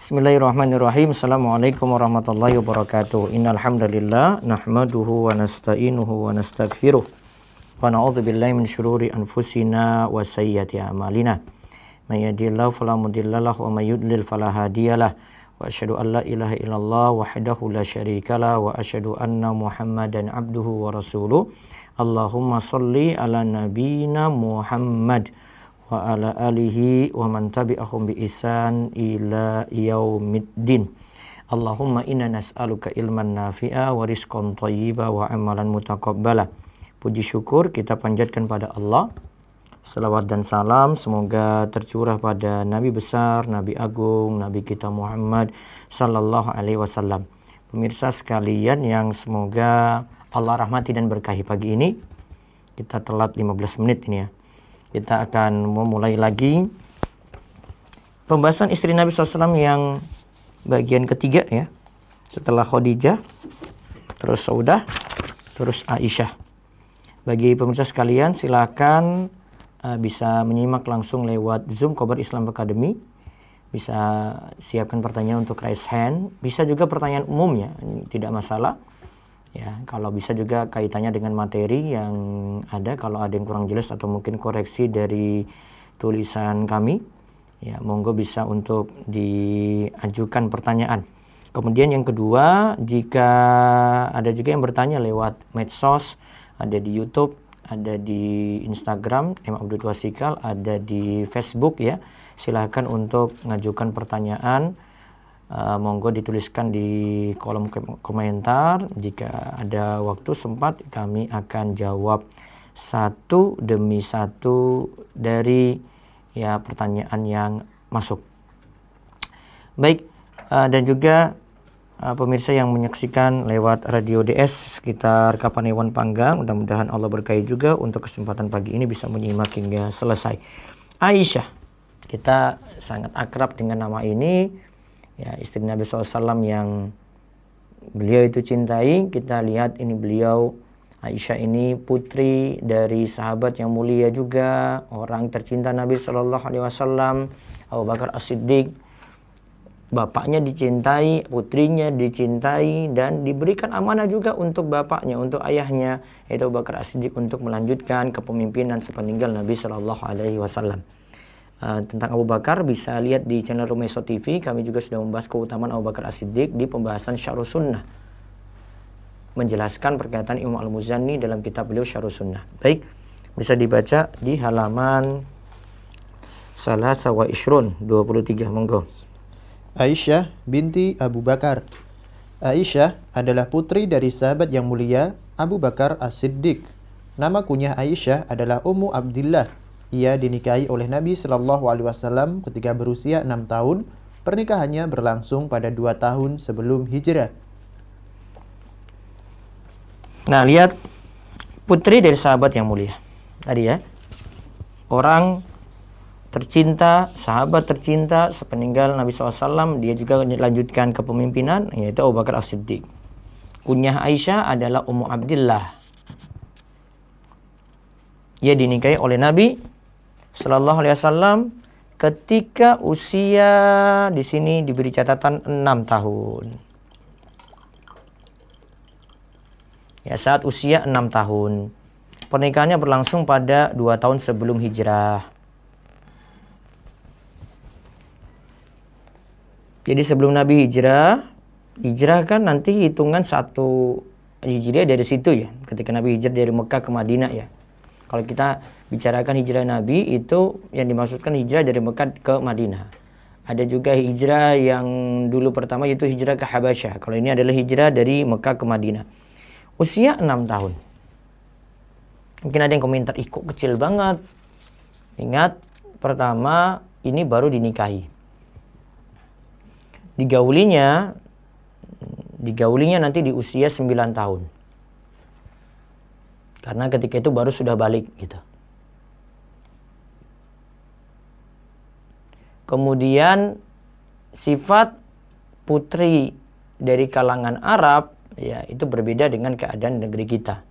Bismillahirrahmanirrahim. Assalamualaikum warahmatullahi wabarakatuh. Innal hamdalillah nahmaduhu wa nasta'inuhu wa nastaghfiruh wa na'udzu billahi min syururi anfusina wa sayyiati a'malina. May yahdihillahu fala mudhillalah wa may yudlil fala hadiyalah. Wa asyhadu an la ilaha illallah wahdahu la syarikalah wa asyhadu anna Muhammadan abduhu wa rasuluh. Allahumma shalli ala nabiyyina Muhammad wa ala alihi wa man tabi'ahum bi ihsan ila yaumiddin. Allahumma inna nas'aluka ilman nafi'a wa rizqan thayyiba wa amalan mutaqabbala. Puji syukur kita panjatkan pada Allah. Salawat dan salam semoga tercurah pada Nabi besar, Nabi agung, Nabi kita Muhammad sallallahu alaihi wasallam. Pemirsa sekalian yang semoga Allah rahmati dan berkahi, pagi ini kita telat 15 menit ini ya. Kita akan memulai lagi pembahasan istri Nabi SAW yang bagian ketiga ya. Setelah Khadijah, terus Saudah, terus Aisyah. Bagi pemirsa sekalian silakan bisa menyimak langsung lewat Zoom Khobar Islam Academy. Bisa siapkan pertanyaan untuk raise hand. Bisa juga pertanyaan umum ya, tidak masalah. Ya, kalau bisa juga kaitannya dengan materi yang ada, kalau ada yang kurang jelas atau mungkin koreksi dari tulisan kami, ya monggo bisa untuk diajukan pertanyaan. Kemudian yang kedua, jika ada juga yang bertanya lewat medsos, ada di YouTube, ada di Instagram M. Abdul Wasikal, ada di Facebook ya. Silakan untuk mengajukan pertanyaan. Monggo dituliskan di kolom komentar. Jika ada waktu sempat kami akan jawab satu demi satu dari ya pertanyaan yang masuk. Baik, dan juga pemirsa yang menyaksikan lewat Radio DS sekitar Kapanewon Panggang, mudah-mudahan Allah berkahi juga untuk kesempatan pagi ini bisa menyimak hingga selesai. Aisyah, kita sangat akrab dengan nama ini. Ya, istri Nabi SAW yang beliau itu cintai. Kita lihat ini beliau, Aisyah ini putri dari sahabat yang mulia juga, orang tercinta Nabi SAW, Abu Bakar As-Siddiq. Bapaknya dicintai, putrinya dicintai, dan diberikan amanah juga untuk bapaknya, untuk ayahnya, yaitu Abu Bakar As-Siddiq, untuk melanjutkan kepemimpinan sepeninggal Nabi SAW. Tentang Abu Bakar bisa lihat di channel Rumeso TV. Kami juga sudah membahas keutamaan Abu Bakar As-Siddiq di pembahasan Syarhus Sunnah, menjelaskan perkataan Imam Al-Muzani dalam kitab beliau Syarhus Sunnah. Baik, bisa dibaca di halaman 23, monggo. Aisyah binti Abu Bakar. Aisyah adalah putri dari sahabat yang mulia Abu Bakar As-Siddiq. Nama kunyah Aisyah adalah Ummu Abdillah. Ia dinikahi oleh Nabi Shallallahu Alaihi Wasallam ketika berusia 6 tahun. Pernikahannya berlangsung pada 2 tahun sebelum hijrah. Nah, lihat putri dari sahabat yang mulia tadi ya, orang tercinta, sahabat tercinta sepeninggal Nabi SAW. Dia juga melanjutkan kepemimpinan, yaitu Abu Bakar As-Siddiq. Kunyah Aisyah adalah Ummu Abdillah. Ia dinikahi oleh Nabi Sallallahu Alaihi Wasallam ketika usia di sini diberi catatan 6 tahun. Ya, saat usia 6 tahun. Pernikahannya berlangsung pada 2 tahun sebelum hijrah. Jadi sebelum Nabi hijrah kan nanti hitungan 1 hijriah dari situ ya. Ketika Nabi hijrah dari Mekah ke Madinah ya. Kalau kita bicarakan hijrah Nabi, itu yang dimaksudkan hijrah dari Mekah ke Madinah. Ada juga hijrah yang dulu pertama, yaitu hijrah ke Habasyah. Kalau ini adalah hijrah dari Mekah ke Madinah. Usia 6 tahun. Mungkin ada yang komentar, ih kok kecil banget. Ingat, pertama ini baru dinikahi. Digaulinya nanti di usia 9 tahun. Karena ketika itu baru sudah balik gitu. Kemudian sifat putri dari kalangan Arab ya itu berbeda dengan keadaan negeri kita.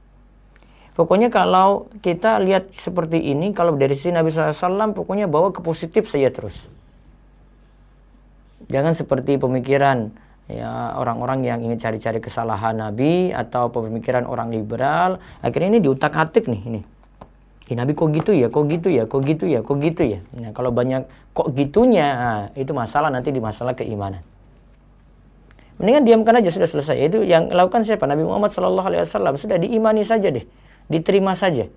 Pokoknya kalau kita lihat seperti ini, kalau dari sisi Nabi SAW pokoknya bawa ke positif saja terus. Jangan seperti pemikiran ya orang-orang yang ingin cari-cari kesalahan Nabi atau pemikiran orang liberal. Akhirnya ini diutak-atik nih ini. Nabi kok gitu ya, kok gitu ya, kok gitu ya, kok gitu ya. Nah, kalau banyak kok gitunya, nah, itu masalah nanti di masalah keimanan. Mendingan diamkan aja, sudah selesai. Itu yang lakukan siapa? Nabi Muhammad SAW. Sudah diimani saja deh, diterima saja.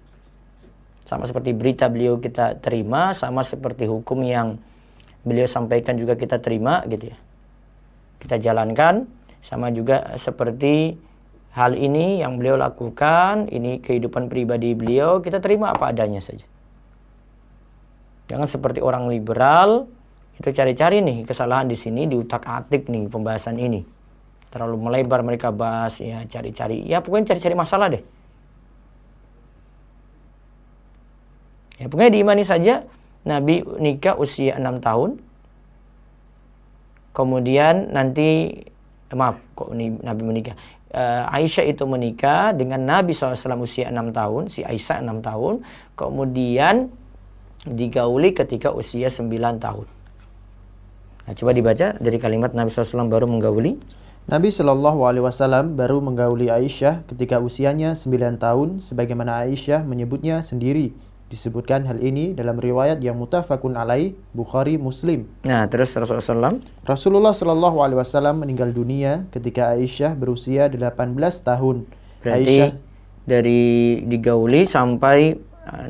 Sama seperti berita beliau kita terima, sama seperti hukum yang beliau sampaikan juga kita terima gitu ya. Kita jalankan, sama juga seperti hal ini yang beliau lakukan, ini kehidupan pribadi beliau, kita terima apa adanya saja. Jangan seperti orang liberal, itu cari-cari nih kesalahan di sini, diutak-atik nih pembahasan ini. Terlalu melebar mereka bahas, ya cari-cari, ya pokoknya cari-cari masalah deh. Ya pokoknya diimani saja. Nabi nikah usia 6 tahun. Kemudian nanti, Nabi menikah. Aisyah itu menikah dengan Nabi SAW usia 6 tahun. Si Aisyah 6 tahun. Kemudian digauli ketika usia 9 tahun. Nah, coba dibaca dari kalimat Nabi SAW baru menggauli. Nabi SAW baru menggauli Aisyah ketika usianya 9 tahun. Sebagaimana Aisyah menyebutnya sendiri. Disebutkan hal ini dalam riwayat yang muttafaqun alaih, Bukhari Muslim. Nah, terus Rasulullah SAW meninggal dunia ketika Aisyah berusia 18 tahun. Berarti Aisyah dari digauli sampai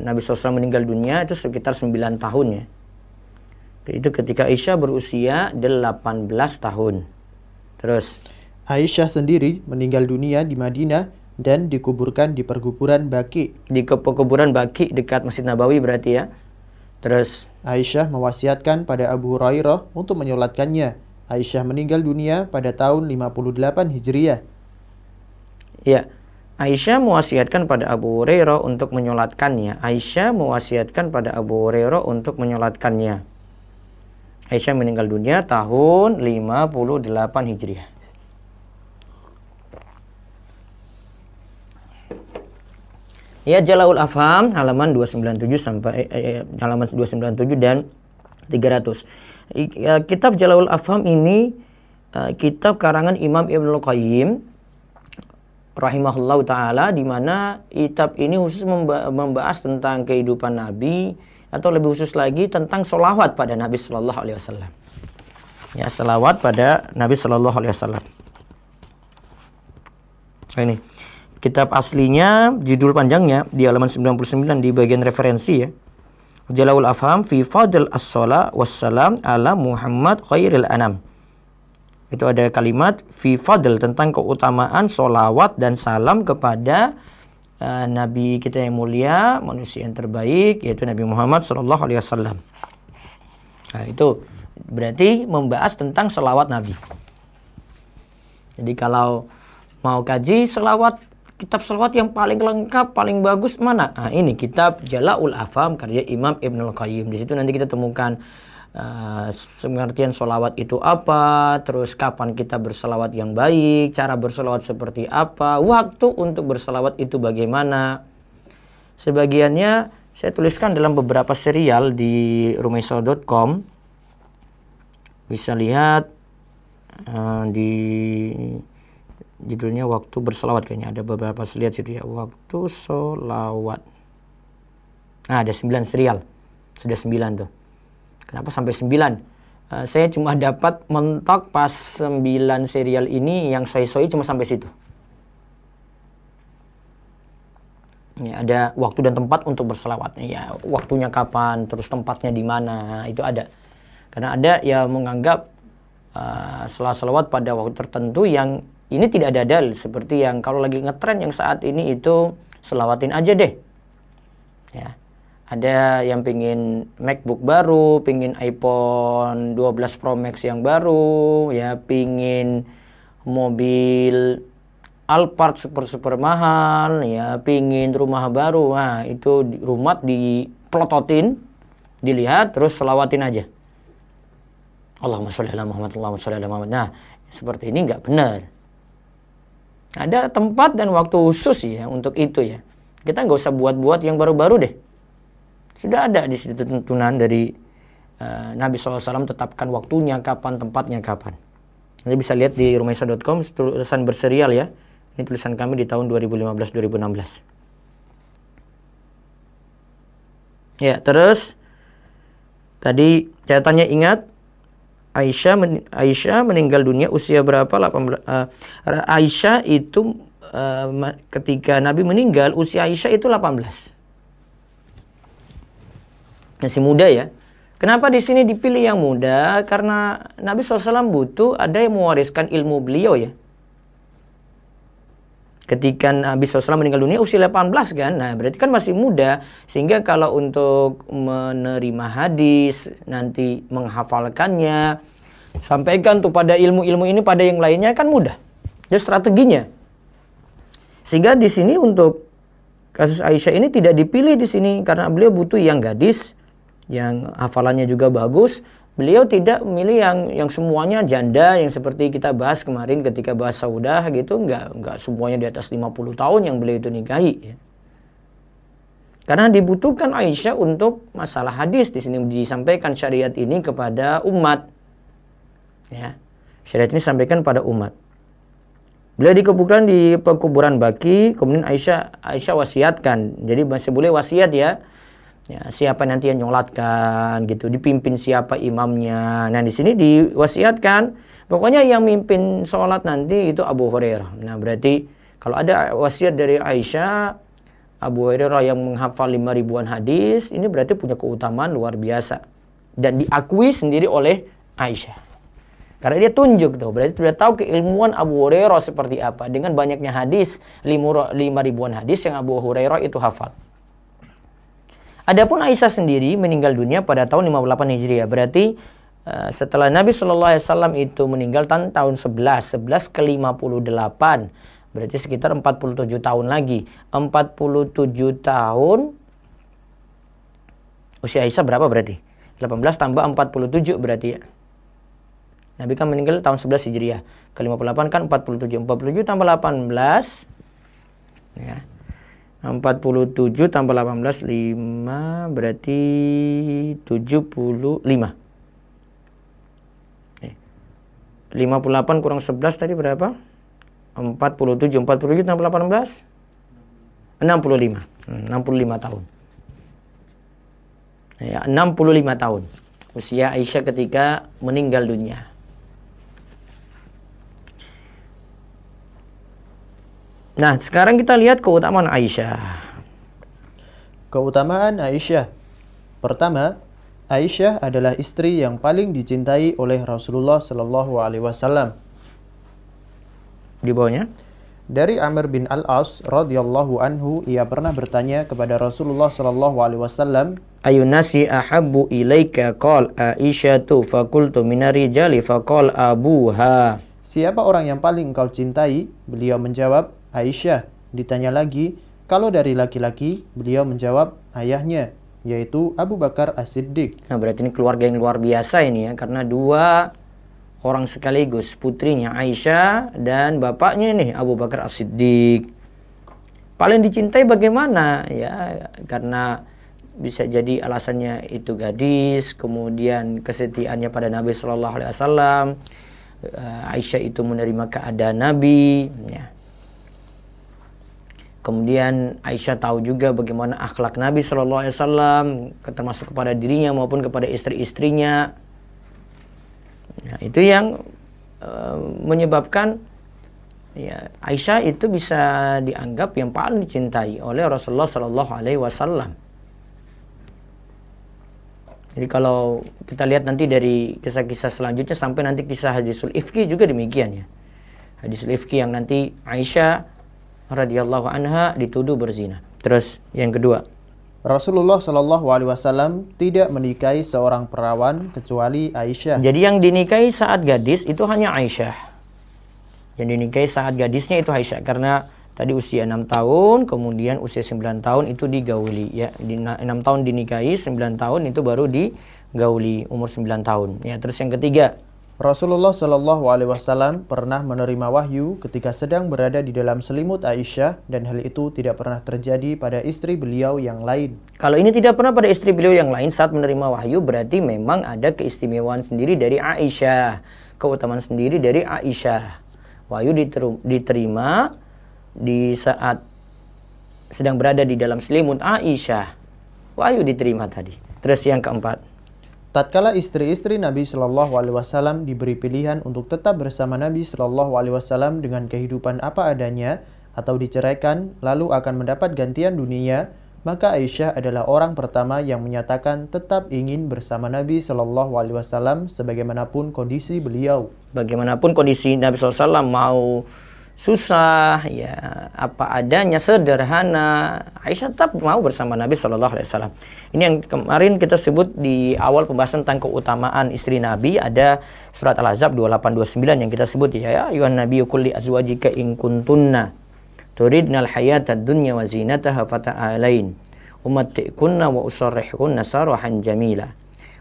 Nabi SAW meninggal dunia itu sekitar 9 tahun ya. Itu ketika Aisyah berusia 18 tahun. Terus Aisyah sendiri meninggal dunia di Madinah dan dikuburkan di perkuburan Baqi. Di perkuburan Baqi dekat Masjid Nabawi berarti ya. Terus Aisyah mewasiatkan pada Abu Hurairah untuk menyolatkannya. Aisyah meninggal dunia pada tahun 58 Hijriah. Ya, Aisyah mewasiatkan pada Abu Hurairah untuk menyolatkannya. Aisyah mewasiatkan pada Abu Hurairah untuk menyolatkannya. Aisyah meninggal dunia tahun 58 Hijriah. Ya, Jala'ul Afham halaman 297 sampai halaman 297 dan 300. Kitab Jala'ul Afham ini kitab karangan Imam Ibnul Qayyim rahimahullahu taala, di mana kitab ini khusus membahas tentang kehidupan Nabi, atau lebih khusus lagi tentang sholawat pada Nabi Sallallahu Alaihi Wasallam. Ya, sholawat pada Nabi Sallallahu Alaihi Wasallam. Ini kitab aslinya, judul panjangnya di halaman 99 di bagian referensi ya. Jala'ul Afham fi fadl as-shalah wassalam ala Muhammad khairil anam. Itu ada kalimat fi fadl tentang keutamaan sholawat dan salam kepada Nabi kita yang mulia, manusia yang terbaik, yaitu Nabi Muhammad sallallahu alaihi wasallam. Nah, itu berarti membahas tentang sholawat Nabi. Jadi kalau mau kaji sholawat, kitab sholawat yang paling lengkap, paling bagus mana? Nah, ini kitab Jala'ul Afham karya Imam Ibnul Qayyim. Di situ nanti kita temukan pengertian sholawat itu apa, terus kapan kita berselawat yang baik, cara berselawat seperti apa, waktu untuk berselawat itu bagaimana. Sebagiannya saya tuliskan dalam beberapa serial di rumaiso.com. Bisa lihat di judulnya waktu berselawat, kayaknya ada beberapa lihat situ ya, waktu solawat. Nah, ada 9 serial, sudah 9 tuh. Kenapa sampai 9? Saya cuma dapat mentok pas 9 serial ini, yang soi-soi cuma sampai situ. Ya, ada waktu dan tempat untuk berselawat. Ya, waktunya kapan, terus tempatnya di mana, itu ada. Karena ada yang menganggap selawat pada waktu tertentu yang ini tidak ada dalil, seperti yang kalau lagi ngetren yang saat ini itu selawatin aja deh. Ya. Ada yang pingin MacBook baru, pingin iPhone 12 Pro Max yang baru, ya pingin mobil Alphard super mahal, ya pingin rumah baru. Nah, itu rumah diplototin, dilihat terus selawatin aja. Allahumma sholli ala Muhammad, Allahumma sholli ala Muhammad. Nah, seperti ini nggak benar. Ada tempat dan waktu khusus ya untuk itu ya. Kita nggak usah buat-buat yang baru-baru deh. Sudah ada di situ tuntunan dari Nabi SAW tetapkan waktunya kapan, tempatnya kapan. Nanti bisa lihat di rumaisa.com, tulisan berserial ya. Ini tulisan kami di tahun 2015-2016. Ya, terus tadi catatannya ingat, Aisyah meninggal dunia usia berapa? 18. Aisyah itu ketika Nabi meninggal, usia Aisyah itu 18. Masih muda ya. Kenapa di sini dipilih yang muda? Karena Nabi SAW butuh ada yang mewariskan ilmu beliau ya. Ketika Nabi SAW meninggal dunia usia 18 kan, nah berarti kan masih muda. Sehingga kalau untuk menerima hadis, nanti menghafalkannya, sampaikan tuh pada ilmu-ilmu ini pada yang lainnya kan mudah. Jadi strateginya. Sehingga di sini untuk kasus Aisyah ini tidak dipilih di sini karena beliau butuh yang gadis, yang hafalannya juga bagus. Beliau tidak memilih yang semuanya janda, yang seperti kita bahas kemarin ketika bahas Saudah gitu, enggak semuanya di atas 50 tahun yang beliau itu nikahi ya. Karena dibutuhkan Aisyah untuk masalah hadis. Di sini disampaikan syariat ini kepada umat. Ya. Syariat ini disampaikan pada umat. Beliau dikuburkan di pekuburan Baqi, kemudian Aisyah wasiatkan. Jadi masih boleh wasiat ya. Ya, siapa nanti yang nyolatkan gitu, dipimpin siapa imamnya. Nah, di sini diwasiatkan pokoknya yang mimpin sholat nanti itu Abu Hurairah. Nah, berarti kalau ada wasiat dari Aisyah, Abu Hurairah yang menghafal 5.000-an hadis, ini berarti punya keutamaan luar biasa dan diakui sendiri oleh Aisyah. Karena dia tunjuk tuh, berarti sudah tahu keilmuan Abu Hurairah seperti apa dengan banyaknya hadis, 5.000-an hadis yang Abu Hurairah itu hafal. Adapun Aisyah sendiri meninggal dunia pada tahun 58 Hijriah. Berarti setelah Nabi SAW itu meninggal tahun 11 ke 58. Berarti sekitar 47 tahun lagi. 47 tahun. Usia Aisyah berapa berarti? 18 tambah 47 berarti ya. Nabi kan meninggal tahun 11 Hijriah. Ke 58 kan 47. 47 tambah 18. Ya. 47 tambah 18, 5 berarti 75. 58 kurang 11 tadi berapa? 47 tambah 18? 65 tahun. Ya, 65 tahun. Usia Aisyah ketika meninggal dunia. Nah, sekarang kita lihat keutamaan Aisyah. Keutamaan Aisyah. Pertama, Aisyah adalah istri yang paling dicintai oleh Rasulullah Shallallahu Alaihi Wasallam. Di bawahnya. Dari Amr bin Al-As radhiyallahu anhu, ia pernah bertanya kepada Rasulullah Shallallahu Alaihi Wasallam, Ayun nasi ahabbu ilaika? Qal Aisyatu faqultu minar rijali faqal abuha. siapa orang yang paling engkau cintai? Beliau menjawab, Aisyah. Ditanya lagi, kalau dari laki-laki, beliau menjawab, ayahnya, yaitu Abu Bakar As-Siddiq. Nah, berarti ini keluarga yang luar biasa ini ya, karena dua orang sekaligus, putrinya Aisyah dan bapaknya nih Abu Bakar As-Siddiq. Paling dicintai bagaimana? Ya, karena bisa jadi alasannya itu gadis, kemudian kesetiaannya pada Nabi Shallallahu Alaihi Wasallam. Aisyah itu menerima keadaan Nabi. Ya. Kemudian Aisyah tahu juga bagaimana akhlak Nabi Shallallahu Alaihi Wasallam, termasuk kepada dirinya maupun kepada istri-istrinya. Nah, itu yang menyebabkan ya, Aisyah itu bisa dianggap yang paling dicintai oleh Rasulullah Shallallahu Alaihi Wasallam. Jadi kalau kita lihat nanti dari kisah-kisah selanjutnya sampai nanti kisah hadisul ifki juga demikian ya. Hadisul ifki yang nanti Aisyah radhiyallahu anha dituduh berzina. Terus yang kedua, Rasulullah Shallallahu Alaihi Wasallam tidak menikahi seorang perawan kecuali Aisyah. Jadi yang dinikahi saat gadis itu hanya Aisyah. Yang dinikahi saat gadisnya itu Aisyah karena tadi usia 6 tahun, kemudian usia 9 tahun itu digauli ya. 6 tahun dinikahi, 9 tahun itu baru digauli umur 9 tahun. Ya, terus yang ketiga, Rasulullah Shallallahu Alaihi Wasallam pernah menerima wahyu ketika sedang berada di dalam selimut Aisyah dan hal itu tidak pernah terjadi pada istri beliau yang lain. Kalau ini tidak pernah pada istri beliau yang lain saat menerima wahyu, berarti memang ada keistimewaan sendiri dari Aisyah, keutamaan sendiri dari Aisyah. Wahyu diterima di saat sedang berada di dalam selimut Aisyah. Wahyu diterima tadi. Terus yang keempat. Tatkala istri-istri Nabi Shallallahu Alaihi Wasallam diberi pilihan untuk tetap bersama Nabi Shallallahu Alaihi Wasallam dengan kehidupan apa adanya atau diceraikan lalu akan mendapat gantian dunia, maka Aisyah adalah orang pertama yang menyatakan tetap ingin bersama Nabi Shallallahu Alaihi Wasallam sebagaimanapun kondisi beliau. Bagaimanapun kondisi Nabi SAW, mau susah, ya apa adanya, sederhana, Aisyah tetap mau bersama Nabi Shallallahu Alaihi Wasallam. Ini yang kemarin kita sebut di awal pembahasan tentang keutamaan istri Nabi, ada surat Al-Ahzab 28-29 yang kita sebut ya ayuhan nabiyyu qul li azwajika in kuntunna turidnal hayatad dunya wa zinataha fata'alain umatti'kunna wa usarrihkunna sarahan jamila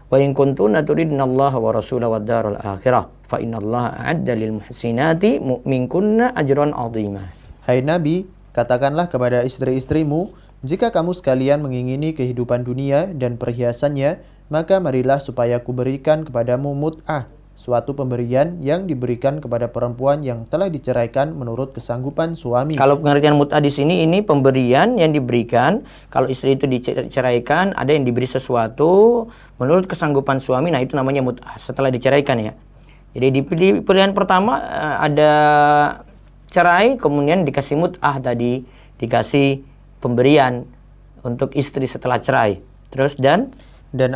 wa in kuntunna turidnallaha wa rasulahu wad daral akhirah fa innallaha a'adda lil muhsinati minkunna ajran 'azima. Hai Nabi, katakanlah kepada istri-istrimu, jika kamu sekalian mengingini kehidupan dunia dan perhiasannya, maka marilah supaya kuberikan kepadamu mut'ah, suatu pemberian yang diberikan kepada perempuan yang telah diceraikan menurut kesanggupan suami. Kalau pengertian mut'ah di sini, ini pemberian yang diberikan. Kalau istri itu diceraikan, ada yang diberi sesuatu menurut kesanggupan suami. Nah, itu namanya mut'ah setelah diceraikan ya. Jadi di pilihan pertama ada cerai, kemudian dikasih mut'ah tadi, dikasih pemberian untuk istri setelah cerai. Terus dan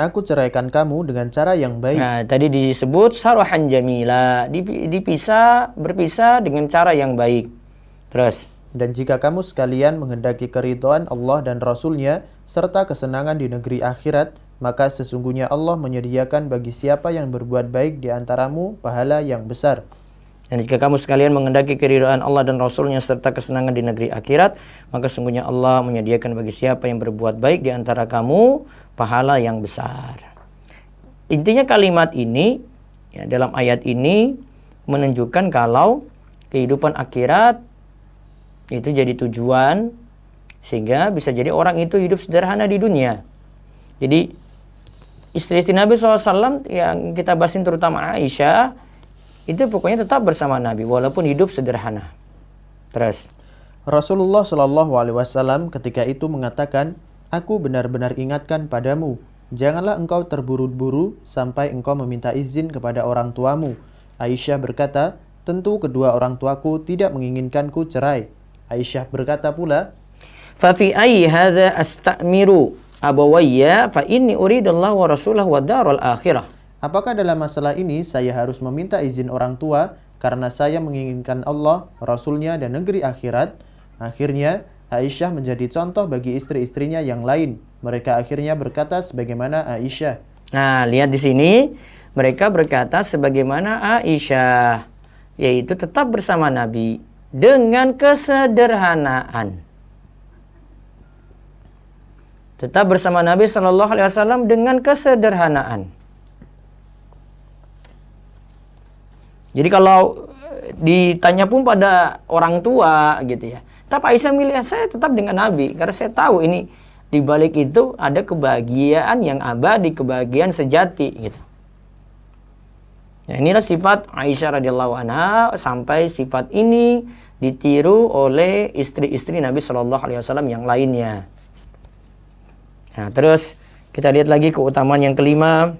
aku ceraikan kamu dengan cara yang baik. Nah, tadi disebut sarahan jamila, berpisah dengan cara yang baik. Terus, dan jika kamu sekalian menghendaki keridhaan Allah dan Rasul-Nya serta kesenangan di negeri akhirat, maka sesungguhnya Allah menyediakan bagi siapa yang berbuat baik di antaramu pahala yang besar. Dan jika kamu sekalian menghendaki keridhaan Allah dan Rasul-Nya serta kesenangan di negeri akhirat, maka sesungguhnya Allah menyediakan bagi siapa yang berbuat baik di antara kamu pahala yang besar. Intinya kalimat ini ya, dalam ayat ini menunjukkan kalau kehidupan akhirat itu jadi tujuan, sehingga bisa jadi orang itu hidup sederhana di dunia. Jadi istri-istri Nabi SAW yang kita bahasin terutama Aisyah, itu pokoknya tetap bersama Nabi walaupun hidup sederhana. Terus Rasulullah Shallallahu Alaihi Wasallam ketika itu mengatakan, aku benar-benar ingatkan padamu, janganlah engkau terburu-buru sampai engkau meminta izin kepada orang tuamu. Aisyah berkata, tentu kedua orang tuaku tidak menginginkanku cerai. Aisyah berkata pula, fa fi ayyi hadza astamiru abawayya fa inni uridallahu wa rasulahu wa daral akhirah. Apakah dalam masalah ini saya harus meminta izin orang tua karena saya menginginkan Allah, Rasulnya dan negeri akhirat? Akhirnya Aisyah menjadi contoh bagi istri-istrinya yang lain. Mereka akhirnya berkata sebagaimana Aisyah. Nah, lihat di sini, mereka berkata sebagaimana Aisyah, yaitu tetap bersama Nabi dengan kesederhanaan. Tetap bersama Nabi Shallallahu Alaihi Wasallam dengan kesederhanaan. Jadi kalau ditanya pun pada orang tua gitu ya, tetap Aisyah milih saya tetap dengan Nabi karena saya tahu ini di balik itu ada kebahagiaan yang abadi, kebahagiaan sejati gitu. Ya, inilah sifat Aisyah radhiyallahu anha, sampai sifat ini ditiru oleh istri-istri Nabi Shallallahu Alaihi Wasallam yang lainnya. Nah, terus kita lihat lagi keutamaan yang kelima.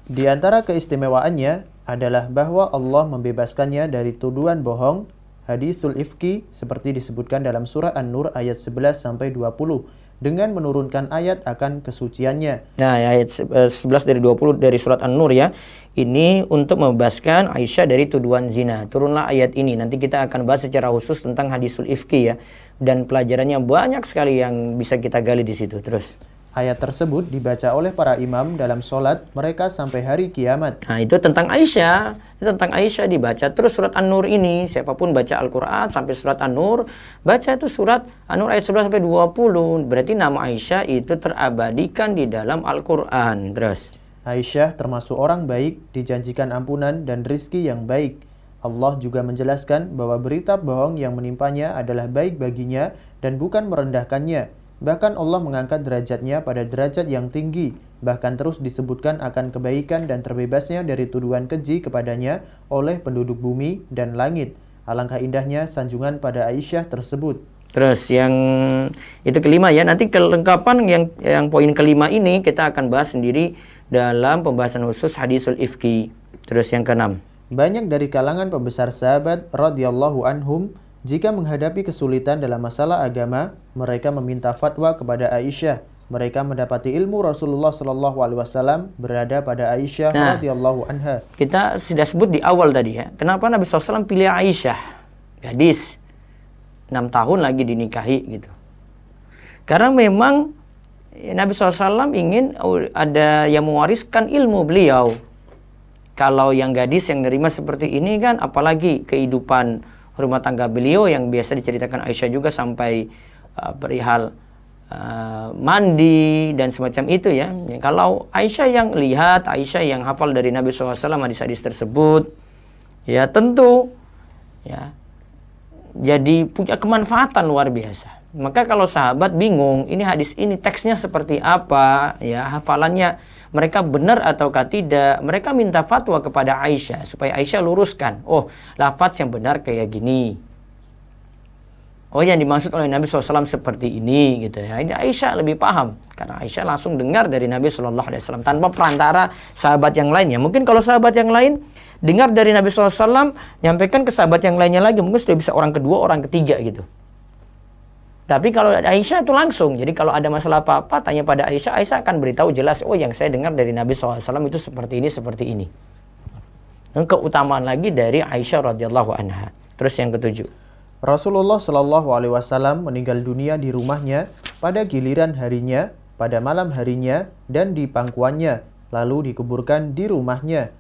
Di antara keistimewaannya adalah bahwa Allah membebaskannya dari tuduhan bohong, hadisul ifki, seperti disebutkan dalam surah An-Nur ayat 11-20, dengan menurunkan ayat akan kesuciannya. Nah, ayat 11 dari 20 dari surat An-Nur ya. Ini untuk membebaskan Aisyah dari tuduhan zina. Turunlah ayat ini. Nanti kita akan bahas secara khusus tentang hadisul ifki ya. Dan pelajarannya banyak sekali yang bisa kita gali di situ. Terus ayat tersebut dibaca oleh para imam dalam sholat mereka sampai hari kiamat. Nah, itu tentang Aisyah. Itu tentang Aisyah dibaca. Terus surat An-Nur ini, siapapun baca Al-Quran sampai surat An-Nur, baca itu surat An-Nur ayat 11-20. Berarti nama Aisyah itu terabadikan di dalam Al-Quran. Terus Aisyah termasuk orang baik, dijanjikan ampunan dan rizki yang baik. Allah juga menjelaskan bahwa berita bohong yang menimpanya adalah baik baginya dan bukan merendahkannya. Bahkan Allah mengangkat derajatnya pada derajat yang tinggi. Bahkan terus disebutkan akan kebaikan dan terbebasnya dari tuduhan keji kepadanya oleh penduduk bumi dan langit. Alangkah indahnya sanjungan pada Aisyah tersebut. Terus yang itu kelima ya. Nanti kelengkapan yang poin kelima ini kita akan bahas sendiri dalam pembahasan khusus hadisul ifki. Terus yang keenam. Banyak dari kalangan pembesar sahabat radhiyallahu anhum jika menghadapi kesulitan dalam masalah agama, mereka meminta fatwa kepada Aisyah. Mereka mendapati ilmu Rasulullah Shallallahu Alaihi Wasallam berada pada Aisyah radhiyallahu anha. Kita sudah sebut di awal tadi ya. Kenapa Nabi SAW pilih Aisyah, gadis 6 tahun lagi dinikahi gitu. Karena memang Nabi SAW ingin ada yang mewariskan ilmu beliau. Kalau yang gadis yang nerima seperti ini kan, apalagi kehidupan rumah tangga beliau yang biasa diceritakan Aisyah juga sampai perihal mandi dan semacam itu ya. Kalau Aisyah yang lihat, Aisyah yang hafal dari Nabi SAW hadis-hadis tersebut, ya tentu ya jadi punya kemanfaatan luar biasa. Maka kalau sahabat bingung, ini hadis ini teksnya seperti apa, ya hafalannya mereka benar ataukah tidak, mereka minta fatwa kepada Aisyah supaya Aisyah luruskan. Oh, lafaz yang benar kayak gini. Oh, yang dimaksud oleh Nabi SAW seperti ini gitu ya. Ini Aisyah lebih paham karena Aisyah langsung dengar dari Nabi SAW tanpa perantara sahabat yang lainnya. Mungkin kalau sahabat yang lain dengar dari Nabi SAW, nyampaikan ke sahabat yang lainnya lagi, mungkin sudah bisa orang kedua, orang ketiga gitu. Tapi kalau Aisyah itu langsung. Jadi kalau ada masalah apa-apa, tanya pada Aisyah, Aisyah akan beritahu jelas, oh yang saya dengar dari Nabi SAW itu seperti ini, seperti ini. Dan keutamaan lagi dari Aisyah radhiyallahu anha. Terus yang ketujuh. Rasulullah Shallallahu Alaihi Wasallam meninggal dunia di rumahnya pada giliran harinya, pada malam harinya, dan di pangkuannya, lalu dikuburkan di rumahnya.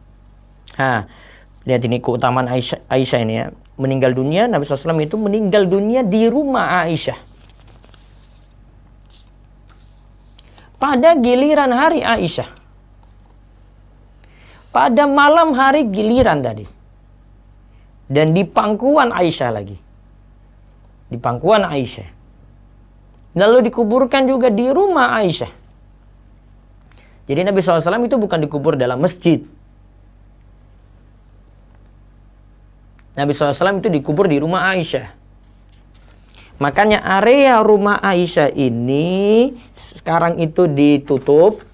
Lihat ini keutamaan Aisyah ini ya. Meninggal dunia, Nabi SAW itu meninggal dunia di rumah Aisyah. Pada giliran hari Aisyah. Pada malam hari giliran tadi. Dan di pangkuan Aisyah lagi. Di pangkuan Aisyah. Lalu dikuburkan juga di rumah Aisyah. Jadi Nabi SAW itu bukan dikubur dalam masjid. Nabi SAW itu dikubur di rumah Aisyah. Makanya area rumah Aisyah ini sekarang itu ditutup,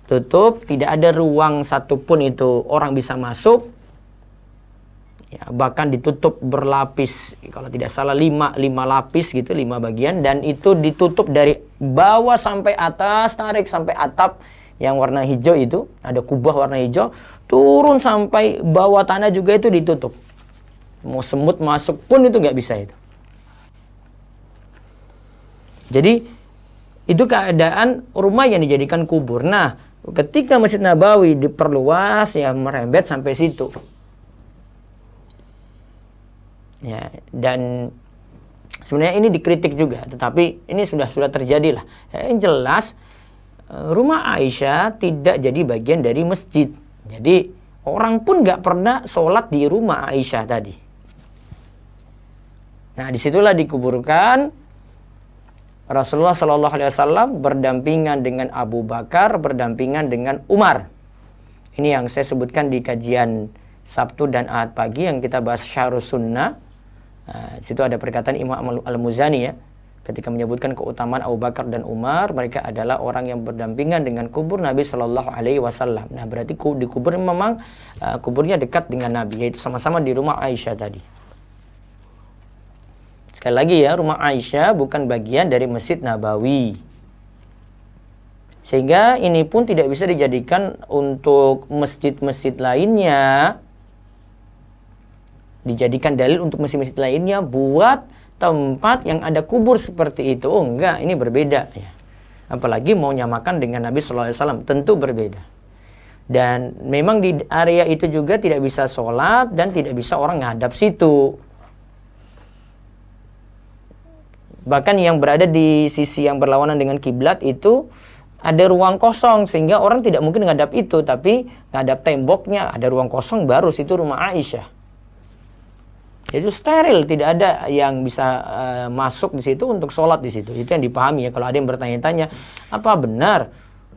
tutup, tidak ada ruang satupun itu orang bisa masuk. Ya, bahkan ditutup berlapis, kalau tidak salah 5 lapis gitu, 5 bagian, dan itu ditutup dari bawah sampai atas, tarik sampai atap yang warna hijau itu, ada kubah warna hijau, turun sampai bawah tanah juga itu ditutup. Mau semut masuk pun itu nggak bisa itu. Jadi itu keadaan rumah yang dijadikan kubur. Nah, ketika Masjid Nabawi diperluas ya merembet sampai situ. Ya, dan sebenarnya ini dikritik juga, tetapi ini sudah terjadi lah. Yang jelas rumah Aisyah tidak jadi bagian dari masjid. Jadi orang pun nggak pernah sholat di rumah Aisyah tadi. Nah, disitulah dikuburkan Rasulullah Shallallahu Alaihi Wasallam berdampingan dengan Abu Bakar, berdampingan dengan Umar. Ini yang saya sebutkan di kajian Sabtu dan Ahad pagi yang kita bahas Syarhus Sunnah. Situ ada perkataan Imam Al-Muzani ya, ketika menyebutkan keutamaan Abu Bakar dan Umar, mereka adalah orang yang berdampingan dengan kubur Nabi Shallallahu Alaihi Wasallam. Nah, berarti dikubur memang kuburnya dekat dengan Nabi, yaitu sama-sama di rumah Aisyah tadi. Sekali lagi ya, rumah Aisyah bukan bagian dari Masjid Nabawi. Sehingga ini pun tidak bisa dijadikan untuk masjid-masjid lainnya. Dijadikan dalil untuk masjid-masjid lainnya buat tempat yang ada kubur seperti itu. Oh enggak, ini berbeda ya. Apalagi mau nyamakan dengan Nabi Sallallahu Alaihi Wasallam, tentu berbeda. Dan memang di area itu juga tidak bisa sholat dan tidak bisa orang ngadap situ. Bahkan yang berada di sisi yang berlawanan dengan kiblat itu ada ruang kosong sehingga orang tidak mungkin ngadap itu, tapi ngadap temboknya, ada ruang kosong, baru situ rumah Aisyah. Itu steril, tidak ada yang bisa masuk di situ untuk sholat di situ. Itu yang dipahami ya. Kalau ada yang bertanya-tanya, apa benar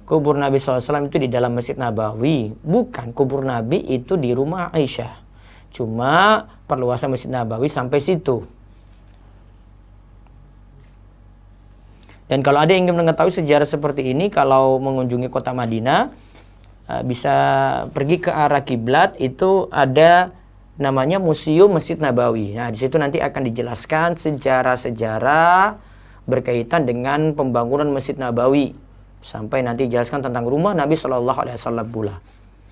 kubur Nabi SAW itu di dalam Masjid Nabawi? Bukan, kubur Nabi itu di rumah Aisyah. Cuma perluasan Masjid Nabawi sampai situ. Dan kalau ada yang ingin mengetahui sejarah seperti ini, kalau mengunjungi kota Madinah, bisa pergi ke arah kiblat, itu ada namanya Museum Masjid Nabawi. Nah, di situ nanti akan dijelaskan sejarah-sejarah berkaitan dengan pembangunan Masjid Nabawi. Sampai nanti dijelaskan tentang rumah Nabi SAW pula.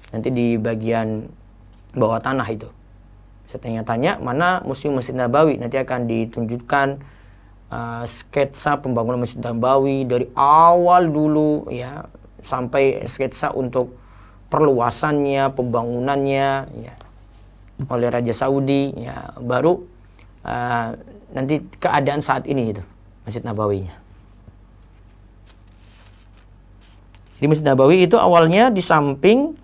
Nanti di bagian bawah tanah itu. Saya tanya-tanya, mana Museum Masjid Nabawi? Nanti akan ditunjukkan sketsa pembangunan Masjid Nabawi dari awal dulu ya, sampai sketsa untuk perluasannya, pembangunannya ya, oleh Raja Saudi ya, baru nanti keadaan saat ini itu Masjid Nabawinya. Di Masjid Nabawi itu awalnya di samping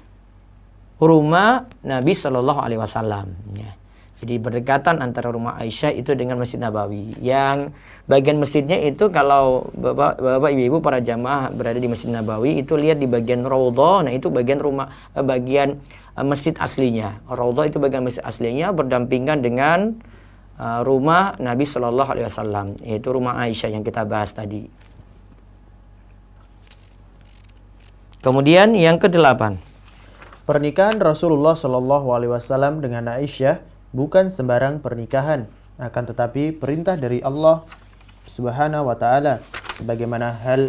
rumah Nabi Shallallahu Alaihi Wasallam ya. Jadi berdekatan antara rumah Aisyah itu dengan Masjid Nabawi. Yang bagian masjidnya itu, kalau bapak ibu para jamaah berada di Masjid Nabawi, itu lihat di bagian Raudhah. Nah, itu bagian rumah, bagian masjid aslinya. Raudhah itu bagian masjid aslinya berdampingan dengan rumah Nabi Shallallahu Alaihi Wasallam, yaitu rumah Aisyah yang kita bahas tadi. Kemudian yang ke-8, pernikahan Rasulullah Shallallahu Alaihi Wasallam dengan Aisyah bukan sembarang pernikahan, akan tetapi perintah dari Allah Subhanahu wa taala, sebagaimana hal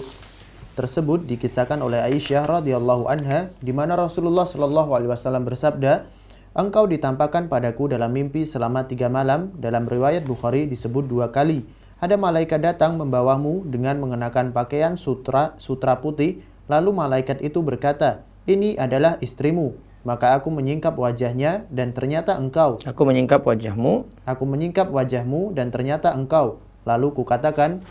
tersebut dikisahkan oleh Aisyah radhiyallahu anha, di mana Rasulullah Shallallahu alaihi wasallam bersabda, "Engkau ditampakkan padaku dalam mimpi selama 3 malam." Dalam riwayat Bukhari disebut 2 kali. Ada malaikat datang membawamu dengan mengenakan pakaian sutra putih, lalu malaikat itu berkata, "Ini adalah istrimu." Maka aku menyingkap wajahnya dan ternyata engkau. Aku menyingkap wajahmu. Aku menyingkap wajahmu dan ternyata engkau. Lalu kukatakan,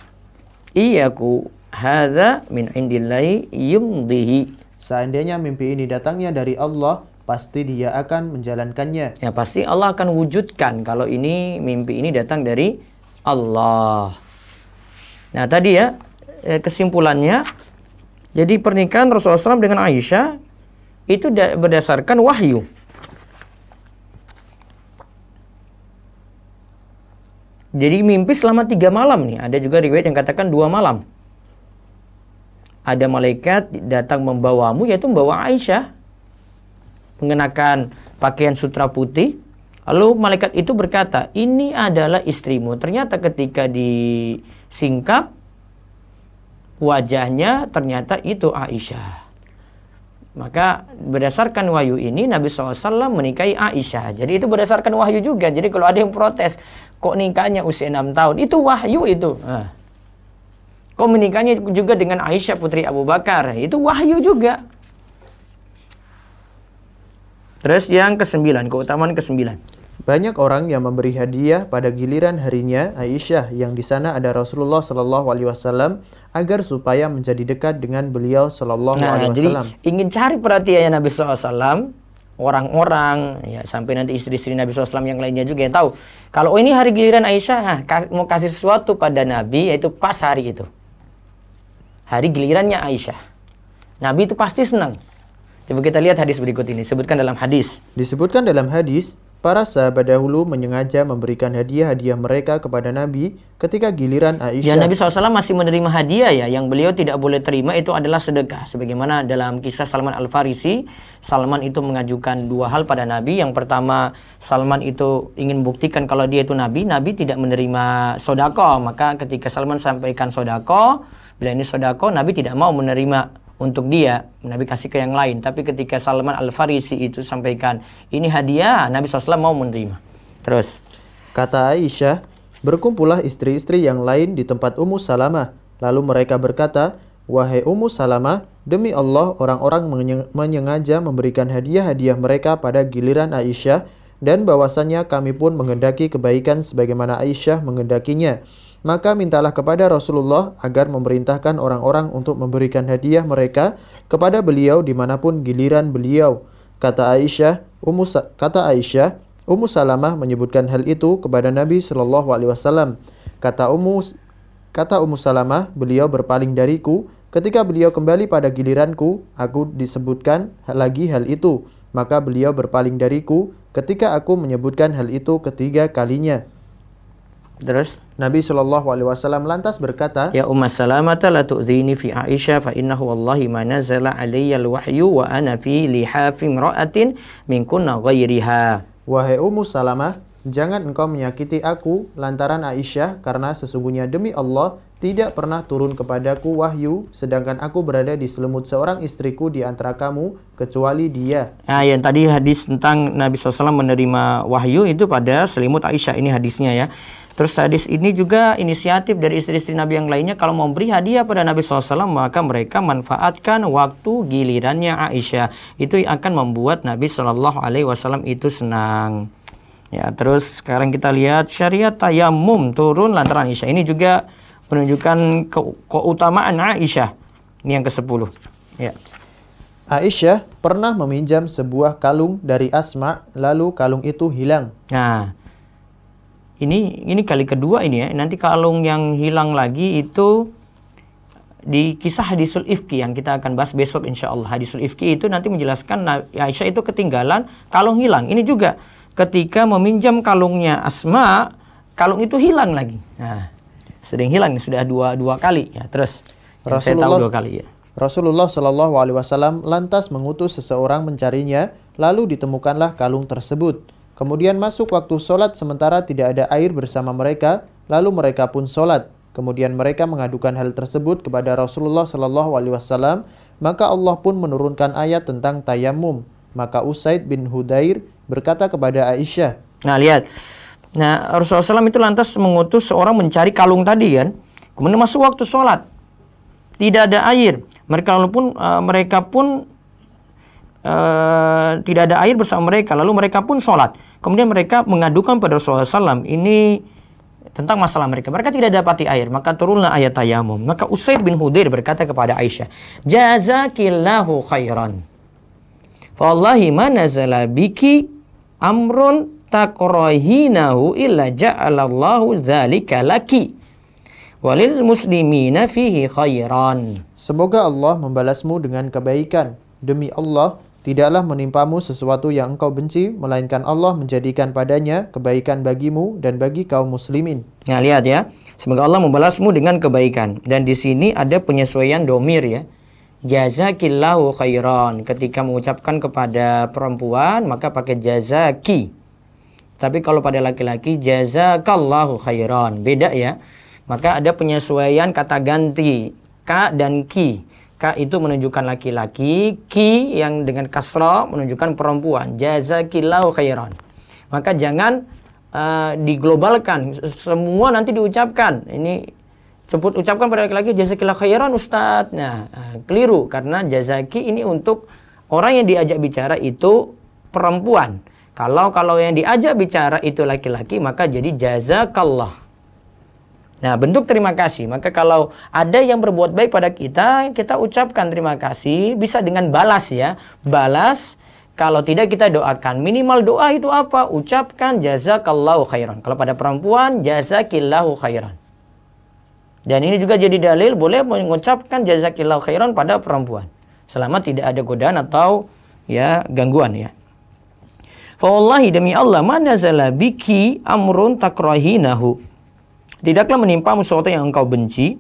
Iyaku hadza min indillahi yumdihi. Seandainya mimpi ini datangnya dari Allah, pasti dia akan menjalankannya. Ya, pasti Allah akan wujudkan kalau ini mimpi ini datang dari Allah. Nah, tadi ya kesimpulannya, jadi pernikahan Rasulullah SAW dengan Aisyah itu berdasarkan wahyu. Jadi mimpi selama 3 malam nih. Ada juga riwayat yang katakan 2 malam. Ada malaikat datang membawamu, yaitu membawa Aisyah mengenakan pakaian sutra putih. Lalu malaikat itu berkata, "Ini adalah istrimu." Ternyata ketika disingkap wajahnya, ternyata itu Aisyah. Maka berdasarkan wahyu ini Nabi SAW menikahi Aisyah. Jadi itu berdasarkan wahyu juga. Jadi kalau ada yang protes, kok nikahnya usia 6 tahun? Itu wahyu itu. Kok menikahnya juga dengan Aisyah putri Abu Bakar? Itu wahyu juga. Terus yang ke-9, keutamaan ke-9. Banyak orang yang memberi hadiah pada giliran harinya Aisyah, yang di sana ada Rasulullah Shallallahu Alaihi Wasallam, agar supaya menjadi dekat dengan beliau Shallallahu Alaihi Wasallam. Jadi ingin cari perhatiannya Nabi SAW, orang-orang ya, sampai nanti istri-istri Nabi SAW yang lainnya juga yang tahu. Kalau ini hari giliran Aisyah, mau kasih sesuatu pada Nabi, yaitu pas hari itu. Hari gilirannya Aisyah. Nabi itu pasti senang. Coba kita lihat hadis berikut ini. Disebutkan dalam hadis, para sahabat dahulu menyengaja memberikan hadiah-hadiah mereka kepada Nabi ketika giliran Aisyah. Ya, Nabi SAW masih menerima hadiah ya. Yang beliau tidak boleh terima itu adalah sedekah. Sebagaimana dalam kisah Salman Al-Farisi, Salman itu mengajukan 2 hal pada Nabi. Yang pertama, Salman itu ingin buktikan kalau dia itu Nabi. Nabi tidak menerima sodako. Maka ketika Salman sampaikan sodako, bila ini sodako, Nabi tidak mau menerima untuk dia, Nabi kasih ke yang lain. Tapi ketika Salman Al-Farisi itu sampaikan ini hadiah, Nabi SAW mau menerima. Terus kata Aisyah, berkumpullah istri-istri yang lain di tempat Ummu Salamah. Lalu mereka berkata, "Wahai Ummu Salamah, demi Allah orang-orang menyengaja memberikan hadiah-hadiah mereka pada giliran Aisyah, dan bahwasannya kami pun menghendaki kebaikan sebagaimana Aisyah menghendakinya. Maka mintalah kepada Rasulullah agar memerintahkan orang-orang untuk memberikan hadiah mereka kepada beliau dimanapun giliran beliau. Kata Aisyah, Ummu Salamah menyebutkan hal itu kepada Nabi Shallallahu Alaihi Wasallam. Kata Ummu Salamah, beliau berpaling dariku. Ketika beliau kembali pada giliranku, aku disebutkan lagi hal itu. Maka beliau berpaling dariku ketika aku menyebutkan hal itu ketiga kalinya. Terus Nabi Shallallahu Alaihi Wasallam lantas berkata, ya Ummu Salamah la tu'dhini fi Aisyah fa innahu wallahi ma nazala alayya al-wahyu wa ana fi lihafi imra'atin min kunna ghairiha. Wahai Ummu Salamah, jangan engkau menyakiti aku lantaran Aisyah, karena sesungguhnya demi Allah tidak pernah turun kepadaku wahyu sedangkan aku berada di selimut seorang istriku di antara kamu kecuali dia. Nah, yang tadi hadis tentang Nabi SAW menerima wahyu itu pada selimut Aisyah, ini hadisnya ya. Terus hadis ini juga inisiatif dari istri-istri Nabi yang lainnya, kalau mau beri hadiah pada Nabi SAW maka mereka manfaatkan waktu gilirannya Aisyah. Itu akan membuat Nabi SAW itu senang. Ya, terus sekarang kita lihat syariat tayamum turun lantaran Aisyah. Ini juga menunjukkan keutamaan Aisyah. Ini yang ke-10. Ya. Aisyah pernah meminjam sebuah kalung dari Asma, lalu kalung itu hilang. Nah, ini kali kedua ini ya. Nanti kalung yang hilang lagi itu di kisah hadisul ifki yang kita akan bahas besok insyaallah. Hadisul ifki itu nanti menjelaskan Aisyah itu ketinggalan kalung hilang. Ini juga ketika meminjam kalungnya Asma, kalung itu hilang lagi. Nah, sering hilang, sudah dua kali ya. Terus saya tahu 2 kali ya. Rasulullah Shallallahu Alaihi Wasallam lantas mengutus seseorang mencarinya, lalu ditemukanlah kalung tersebut. Kemudian masuk waktu sholat sementara tidak ada air bersama mereka, lalu mereka pun sholat. Kemudian mereka mengadukan hal tersebut kepada Rasulullah Shallallahu Alaihi Wasallam, maka Allah pun menurunkan ayat tentang tayamum. Maka Usaid bin Hudair berkata kepada Aisyah. Nah, lihat. Nah, Rasulullah SAW itu lantas mengutus seorang mencari kalung tadi kan. Kemudian masuk waktu sholat. Tidak ada air. Mereka pun tidak ada air bersama mereka. Lalu mereka pun sholat. Kemudian mereka mengadukan pada Rasulullah SAW. Ini tentang masalah mereka. Mereka tidak dapati air. Maka turunlah ayat tayamum. Maka Usaid bin Hudair berkata kepada Aisyah, jazakillahu khairan. Wallahi ma nazala biki amrun takrahinahu illa ja'alallahu dzalika laki walil muslimina fihi khairan. Semoga Allah membalasmu dengan kebaikan. Demi Allah, tidaklah menimpamu sesuatu yang engkau benci, melainkan Allah menjadikan padanya kebaikan bagimu dan bagi kaum muslimin. Nah, lihat ya. Semoga Allah membalasmu dengan kebaikan. Dan di sini ada penyesuaian domir ya. Jazakillahu khairan. Ketika mengucapkan kepada perempuan maka pakai jazaki. Tapi kalau pada laki-laki jazakallahu khairan. Beda ya. Maka ada penyesuaian kata ganti. Ka dan ki. Ka itu menunjukkan laki-laki. Ki yang dengan kasrah menunjukkan perempuan. Jazakillahu khairan. Maka jangan diglobalkan. Semua nanti diucapkan. Ini ucapkan pada laki-laki jazakillahu khairan Ustadz. Nah, keliru. Karena jazaki ini untuk orang yang diajak bicara itu perempuan. Kalau yang diajak bicara itu laki-laki, maka jadi jazakallah. Nah, bentuk terima kasih. Maka kalau ada yang berbuat baik pada kita, kita ucapkan terima kasih. Bisa dengan balas ya. Balas. Kalau tidak kita doakan. Minimal doa itu apa? Ucapkan jazakallahu khairan. Kalau pada perempuan, jazakillahu khairan. Dan ini juga jadi dalil boleh mengucapkan jazakillahu khairan pada perempuan. Selama tidak ada godaan atau ya gangguan ya. Fa wallahi demi Allah ma nazala biki amrun takrahinahu. Tidaklah menimpamu sesuatu yang engkau benci.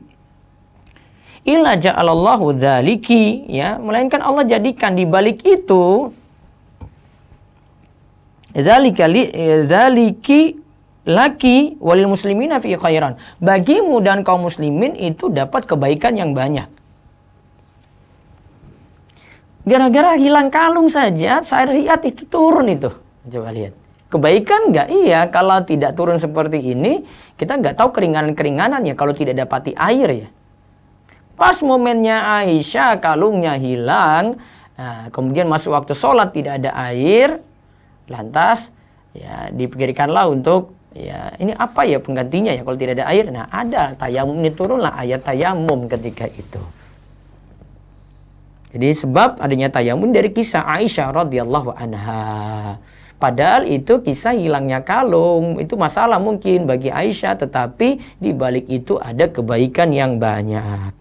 Illa ja'alallahu dzaliki ya, melainkan Allah jadikan di balik itu dzaliki laki walil muslimina fi khairan. Bagimu dan kaum muslimin itu dapat kebaikan yang banyak. Gara-gara hilang kalung saja syariat itu turun itu. Coba lihat. Kebaikan enggak? Iya, kalau tidak turun seperti ini, kita enggak tahu keringanan-keringanannya kalau tidak dapati air ya. Pas momennya Aisyah kalungnya hilang, nah, kemudian masuk waktu sholat tidak ada air, lantas ya dipikirkanlah untuk Ya, ini apa ya penggantinya ya kalau tidak ada air? Nah, ada tayamum, ini turunlah ayat tayamum ketika itu. Jadi sebab adanya tayamum dari kisah Aisyah radhiyallahu anha. Padahal itu kisah hilangnya kalung, itu masalah mungkin bagi Aisyah, tetapi di balik itu ada kebaikan yang banyak.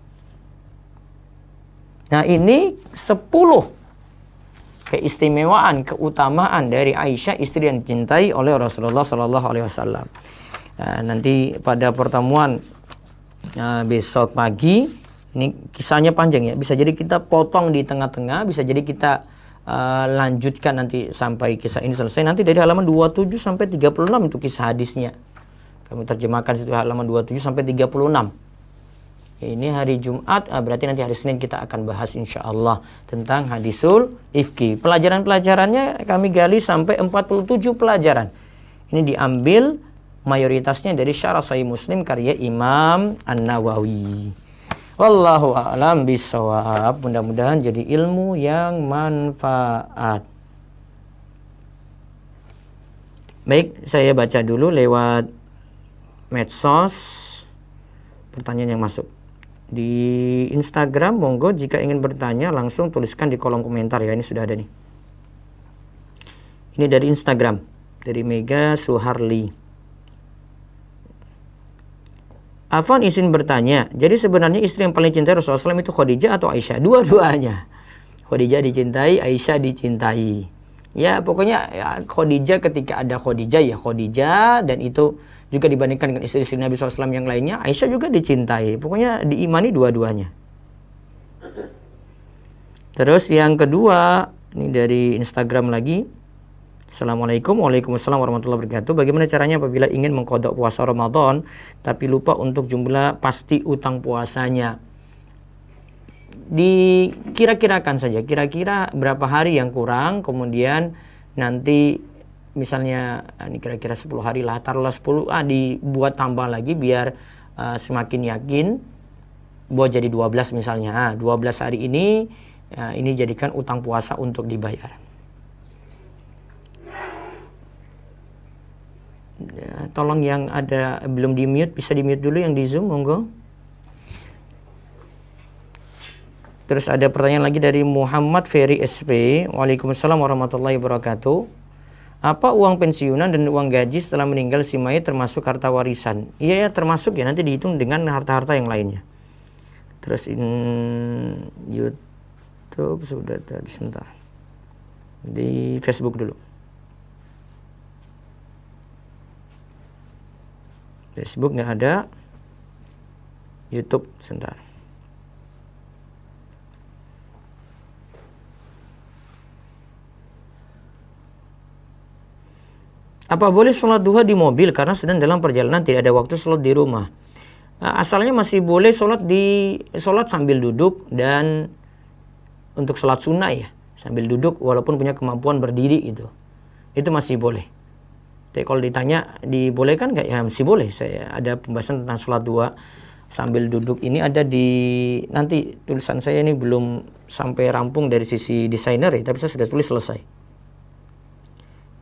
Nah, ini 10 keistimewaan, keutamaan dari Aisyah, istri yang dicintai oleh Rasulullah Sallallahu Alaihi Wasallam. Nah, nanti pada pertemuan besok pagi, ini kisahnya panjang ya, bisa jadi kita potong di tengah-tengah, bisa jadi kita lanjutkan nanti sampai kisah ini selesai. Nanti dari halaman 27 sampai 36 itu kisah hadisnya. Kami terjemahkan situ halaman 27 sampai 36. Ini hari Jumat, berarti nanti hari Senin kita akan bahas insya Allah tentang hadisul ifki. Pelajaran-pelajarannya kami gali sampai 47 pelajaran. Ini diambil mayoritasnya dari Syarah Sahih Muslim karya Imam An-Nawawi. Wallahu a'lam bishawab. Mudah-mudahan jadi ilmu yang manfaat. Baik, saya baca dulu lewat medsos pertanyaan yang masuk. Di Instagram, monggo jika ingin bertanya langsung tuliskan di kolom komentar ya. Ini sudah ada nih. Ini dari Instagram, dari Mega Suharli. Afwan izin bertanya, jadi sebenarnya istri yang paling cintai Rasulullah SAW itu Khadijah atau Aisyah? Dua-duanya. Khadijah dicintai, Aisyah dicintai. Ya pokoknya ya, Khadijah ketika ada Khadijah ya Khadijah, dan itu juga dibandingkan dengan istri-istri Nabi SAW yang lainnya, Aisyah juga dicintai. Pokoknya diimani dua-duanya. Terus yang kedua, ini dari Instagram lagi. Assalamualaikum, waalaikumsalam warahmatullahi wabarakatuh. Bagaimana caranya apabila ingin mengqadha puasa Ramadan tapi lupa untuk jumlah pasti utang puasanya? Dikira-kirakan saja, kira-kira berapa hari yang kurang, kemudian nanti misalnya ini kira-kira 10 hari lah, taruhlah 10, dibuat tambah lagi biar semakin yakin, buat jadi 12 misalnya. 12 hari ini jadikan utang puasa untuk dibayar. Ya, tolong yang ada belum di mute, bisa di mute dulu yang di Zoom, monggo. Terus ada pertanyaan lagi dari Muhammad Ferry SP. Waalaikumsalam warahmatullahi wabarakatuh. Apa uang pensiunan dan uang gaji setelah meninggal si mayit termasuk harta warisan? Iya ya, termasuk ya, nanti dihitung dengan harta-harta yang lainnya. Terus YouTube sudah tadi, sebentar. Di Facebook dulu. Facebook nggak ada, YouTube sebentar. Apa boleh sholat duha di mobil karena sedang dalam perjalanan tidak ada waktu sholat di rumah? Asalnya masih boleh sholat sambil duduk, dan untuk sholat sunnah ya sambil duduk walaupun punya kemampuan berdiri itu masih boleh. Tapi kalau ditanya dibolehkan nggak, ya masih boleh. Saya ada pembahasan tentang sholat duha sambil duduk ini ada di, nanti tulisan saya ini belum sampai rampung dari sisi desainer ya, tapi saya sudah tulis selesai.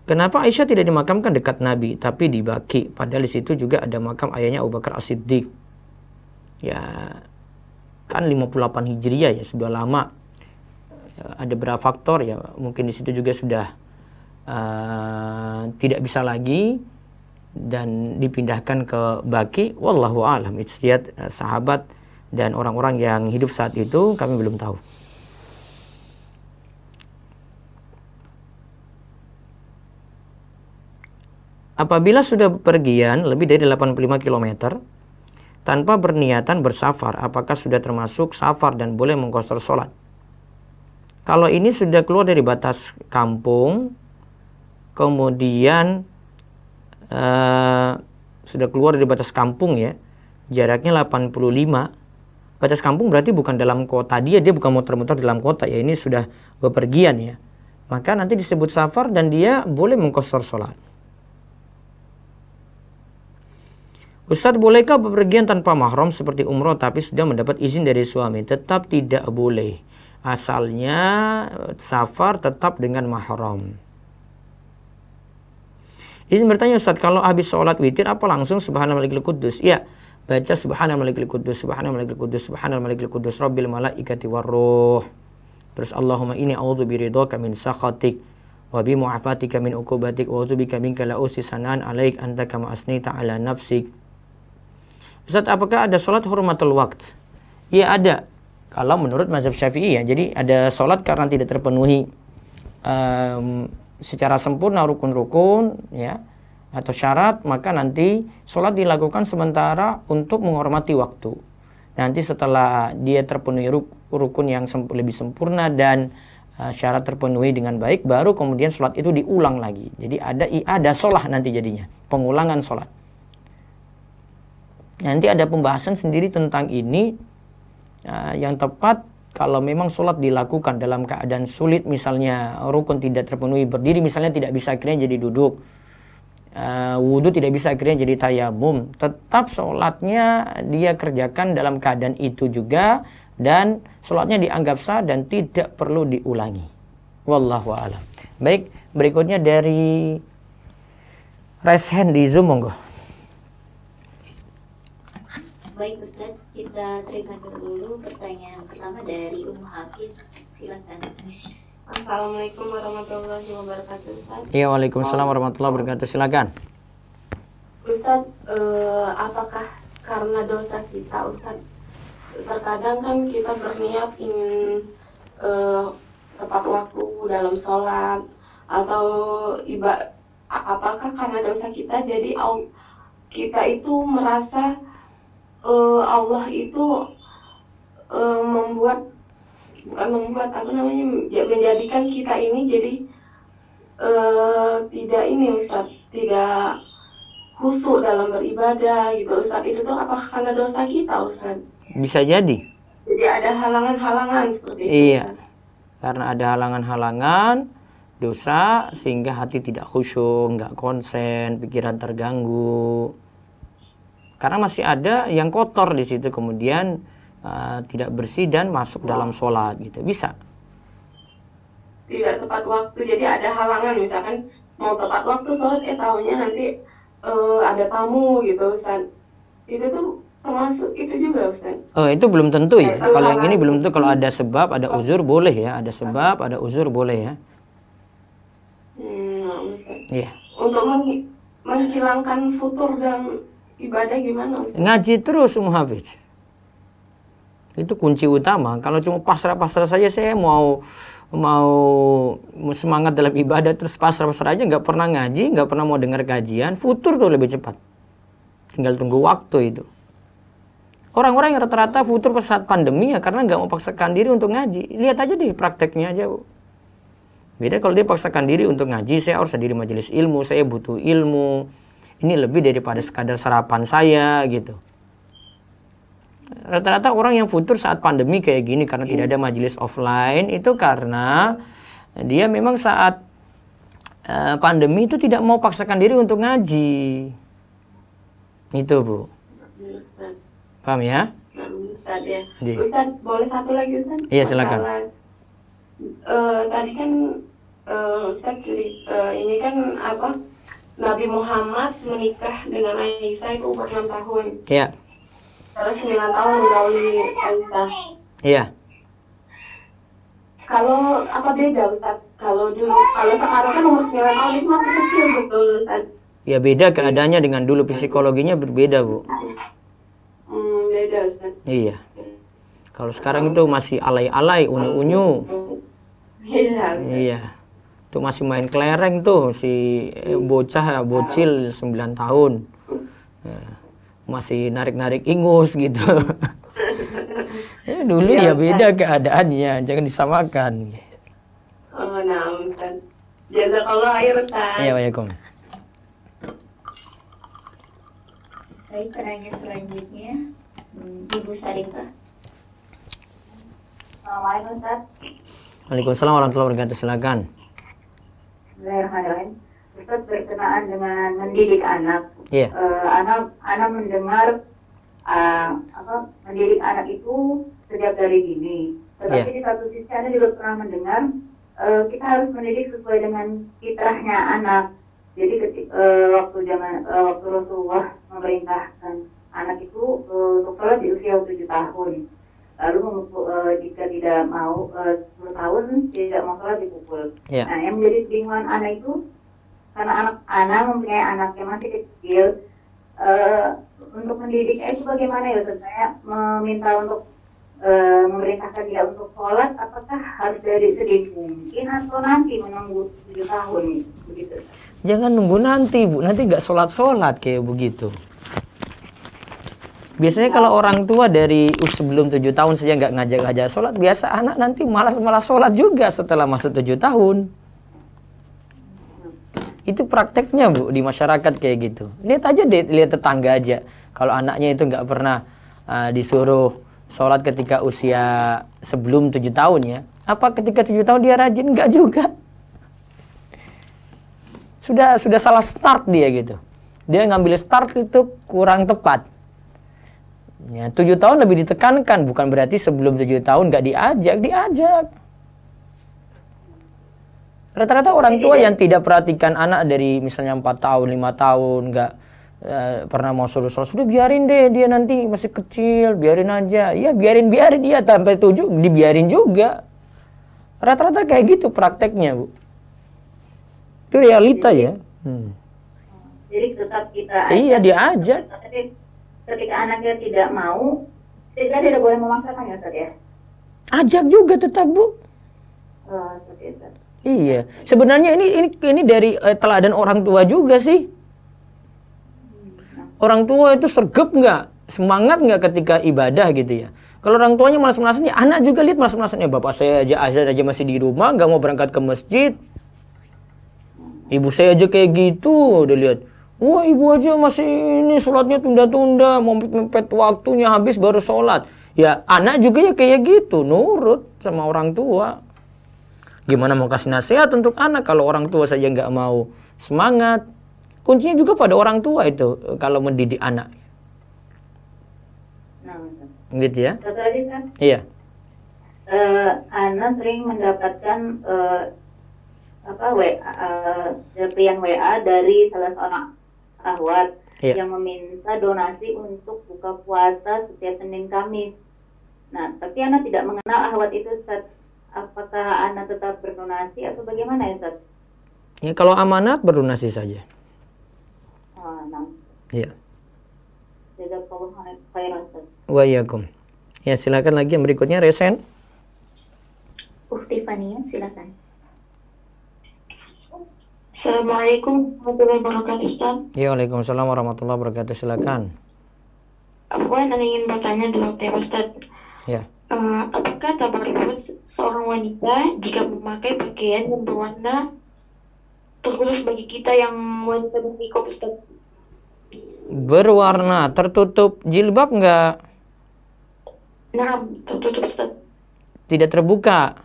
Kenapa Aisyah tidak dimakamkan dekat Nabi tapi di Baqi, padahal di situ juga ada makam ayahnya Abu Bakar As-Siddiq? Ya kan 58 Hijriah ya, sudah lama. Ya, ada beberapa faktor ya, mungkin di situ juga sudah tidak bisa lagi dan dipindahkan ke Baqi. Wallahu a'lam, ijtihad sahabat dan orang-orang yang hidup saat itu, kami belum tahu. Apabila sudah bepergian lebih dari 85 km tanpa berniatan bersafar, apakah sudah termasuk safar dan boleh mengqashar sholat? Kalau ini sudah keluar dari batas kampung, kemudian sudah keluar dari batas kampung ya, jaraknya 85. Batas kampung berarti bukan dalam kota, dia bukan muter-muter dalam kota ya, ini sudah bepergian ya. Maka nanti disebut safar dan dia boleh mengqashar sholat. Ustadz, bolehkah bepergian tanpa mahram seperti umroh tapi sudah mendapat izin dari suami? Tetap tidak boleh. Asalnya safar tetap dengan mahram. Izin bertanya Ustaz, kalau habis sholat witir apa langsung subhanal malikil kudus? Iya, baca subhanal malikil kudus, subhanal malikil kudus, subhanal malikil kudus, rabbil malaikati warruh. Terus Allahumma inni a'udzu biridhaka min sakhatik wa bi mu'afatika min uqubatik wa a'udzu bika minka la usi sanan alaik anta kama asnita ala nafsik. Ustaz, apakah ada sholat hurmatul waqt? Iya ada. Kalau menurut mazhab Syafi'i ya, jadi ada sholat karena tidak terpenuhi secara sempurna rukun-rukun ya atau syarat, maka nanti sholat dilakukan sementara untuk menghormati waktu. Nanti setelah dia terpenuhi rukun yang lebih sempurna dan syarat terpenuhi dengan baik, baru kemudian sholat itu diulang lagi. Jadi ada sholat nanti jadinya, pengulangan sholat. Nanti ada pembahasan sendiri tentang ini. Yang tepat kalau memang sholat dilakukan dalam keadaan sulit, misalnya rukun tidak terpenuhi, berdiri misalnya tidak bisa, akhirnya jadi duduk, wudhu tidak bisa, akhirnya jadi tayamum, tetap sholatnya dia kerjakan dalam keadaan itu juga, dan sholatnya dianggap sah dan tidak perlu diulangi. Wallahu a'lam. Baik, berikutnya dari raise hand di Zoom, monggo. Baik Ustaz, kita terima dulu pertanyaan pertama dari Hafiz, silakan. Assalamualaikum warahmatullahi wabarakatuh Ustaz. Iya, waalaikumsalam warahmatullahi wabarakatuh, silakan. Ustaz, apakah karena dosa kita Ustaz, terkadang kan kita berniat ingin tepat waktu dalam sholat atau apakah karena dosa kita jadi kita itu merasa Allah itu menjadikan kita ini jadi tidak ini Ustaz, tidak khusyuk dalam beribadah gitu Ustaz. Itu tuh apakah karena dosa kita Ustaz? Bisa jadi. Jadi ada halangan-halangan seperti itu. Iya, karena ada halangan-halangan dosa sehingga hati tidak khusyuk, nggak konsen, pikiran terganggu. Karena masih ada yang kotor di situ, kemudian tidak bersih dan masuk dalam sholat gitu, bisa. Tidak tepat waktu, jadi ada halangan, misalkan mau tepat waktu sholat, tahunya nanti ada tamu gitu Ustaz. Itu tuh termasuk itu juga Ustaz. Itu belum tentu ya. Kalau yang ini belum tentu. Kalau ada sebab, ada uzur boleh ya. Ada sebab, ada uzur boleh ya. Ustaz. Iya. Untuk menghilangkan futur dan ibadah gimana Ustaz? Ngaji terus Hafiz. Itu kunci utama. Kalau cuma pasrah-pasrah saja, saya mau semangat dalam ibadah terus pasrah-pasrah aja, nggak pernah ngaji, nggak pernah mau dengar kajian, futur tuh lebih cepat. Tinggal tunggu waktu itu. Orang-orang yang rata-rata futur pas saat pandemi ya karena nggak mau paksakan diri untuk ngaji. Lihat aja deh prakteknya aja, Bu. Beda kalau dia paksakan diri untuk ngaji, saya harus hadir di majelis ilmu, saya butuh ilmu. Ini lebih daripada sekadar sarapan saya gitu. Rata-rata orang yang futur saat pandemi kayak gini karena tidak ada majelis offline itu karena dia memang saat pandemi itu tidak mau paksakan diri untuk ngaji. Itu, Bu. Paham ya? Ustaz ya. Ustaz, boleh satu lagi Ustaz? Iya, silakan. Tadi kan Ustaz ini kan apa? Nabi Muhammad menikah dengan Aisyah itu umur 6 tahun. Iya. Terus 9 tahun melalui Aisyah. Iya. Kalau apa beda Ustaz? Kalau sekarang kan umur 9 tahun itu masih kecil betul Ustaz. Ya beda keadaannya dengan dulu, psikologinya berbeda, Bu. Beda Ustaz. Iya. Kalau sekarang itu masih alay-alay, unyu-unyu. Iya. Itu masih main kelereng tuh si bocil 9 tahun. Masih narik-narik ingus gitu. Dulu ya beda keadaannya, jangan disamakan. Nah, Ustaz. Jazakallah khair Ustaz. Iya, waalaikumsalam. Baik, penanya selanjutnya Ibu Sarita. Assalamualaikum Ustaz. Waalaikumsalam warahmatullahi wabarakatuh, silakan. Bismillahirrahmanirrahim. Ustaz, berkenaan dengan mendidik anak. Iya. Anak mendengar mendidik anak itu setiap dari dini. Tetapi di satu sisi Anda juga pernah mendengar kita harus mendidik sesuai dengan fitrahnya anak. Jadi waktu waktu Rasulullah memerintahkan anak itu untuk sholat di usia 7 tahun. Lalu jika tidak mau 10 tahun tidak mau sholat dipukul. Ya. Nah, yang menjadi kebingungan anak itu karena anak mempunyai anak yang masih kecil, untuk mendidiknya itu bagaimana ya Ustaz? Saya meminta untuk memerintahkan dia untuk sholat, apakah harus dari sedini mungkin atau nanti menunggu 7 tahun begitu? Jangan nunggu nanti, Bu. Nanti nggak sholat-sholat kayak begitu. Biasanya kalau orang tua dari sebelum 7 tahun saja nggak ngajak-ngajak sholat, biasa anak nanti malas-malas sholat juga setelah masuk 7 tahun. Itu prakteknya, Bu, di masyarakat kayak gitu. Lihat aja, lihat tetangga aja. Kalau anaknya itu nggak pernah disuruh sholat ketika usia sebelum 7 tahun ya. Apa ketika 7 tahun dia rajin? Nggak juga. Sudah salah start dia gitu. Dia ngambil start itu kurang tepat. Ya, 7 tahun lebih ditekankan, bukan berarti sebelum 7 tahun nggak diajak. Rata-rata orang tua yang tidak perhatikan anak dari misalnya 4 tahun, 5 tahun, nggak pernah mau suruh sholat, sudah biarin deh, dia nanti masih kecil, biarin aja. Ya biarin dia sampai 7 dibiarin juga. Rata-rata kayak gitu prakteknya, Bu. Itu realita ya. Jadi tetap kita Iya, diajak. Ketika anaknya tidak mau, kita tidak boleh memaksakan ya Ustaz ya? Ajak juga tetap, Bu. Seperti itu. Iya, sebenarnya ini dari teladan orang tua juga sih. Orang tua itu sergap nggak, semangat nggak ketika ibadah gitu ya. Kalau orang tuanya malas-malasan, ya anak juga lihat malas-malasannya. Bapak saya aja azan aja masih di rumah, nggak mau berangkat ke masjid. Ibu saya aja kayak gitu, udah lihat. Wah, ibu aja masih ini sholatnya tunda-tunda, mau mepet waktunya habis baru sholat. Ya anak juga ya kayak gitu, nurut sama orang tua. Gimana mau kasih nasihat untuk anak kalau orang tua saja nggak mau semangat? Kuncinya juga pada orang tua itu kalau mendidik anak. Nah, Gitu ya? satu lagi kan, Iya. Ana sering mendapatkan serpian WA dari salah seorang akhwat Iya. yang meminta donasi untuk buka puasa setiap Senin Kamis. Nah, tapi Ana tidak mengenal akhwat itu, Ustaz. Apakah Ana tetap berdonasi atau bagaimana ya, Ustaz? Ya kalau amanat berdonasi saja. Nah, Iya. jazakallahu khairan, Ustaz. Wa iyyakum. Ya silakan lagi yang berikutnya Resen. Ukti Fania, silakan. Assalamualaikum warahmatullahi wabarakatuh, Ustaz. Ya, waalaikumsalam warahmatullahi wabarakatuh. Silakan. Afwan, Ana ingin bertanya Dr. Ustaz. Ya. Apakah tabarruk seorang wanita jika memakai pakaian yang berwarna terkhusus bagi kita yang wanita berniqab, Ustaz? Berwarna tertutup jilbab enggak? Nah, tertutup, Ustaz. Tidak terbuka.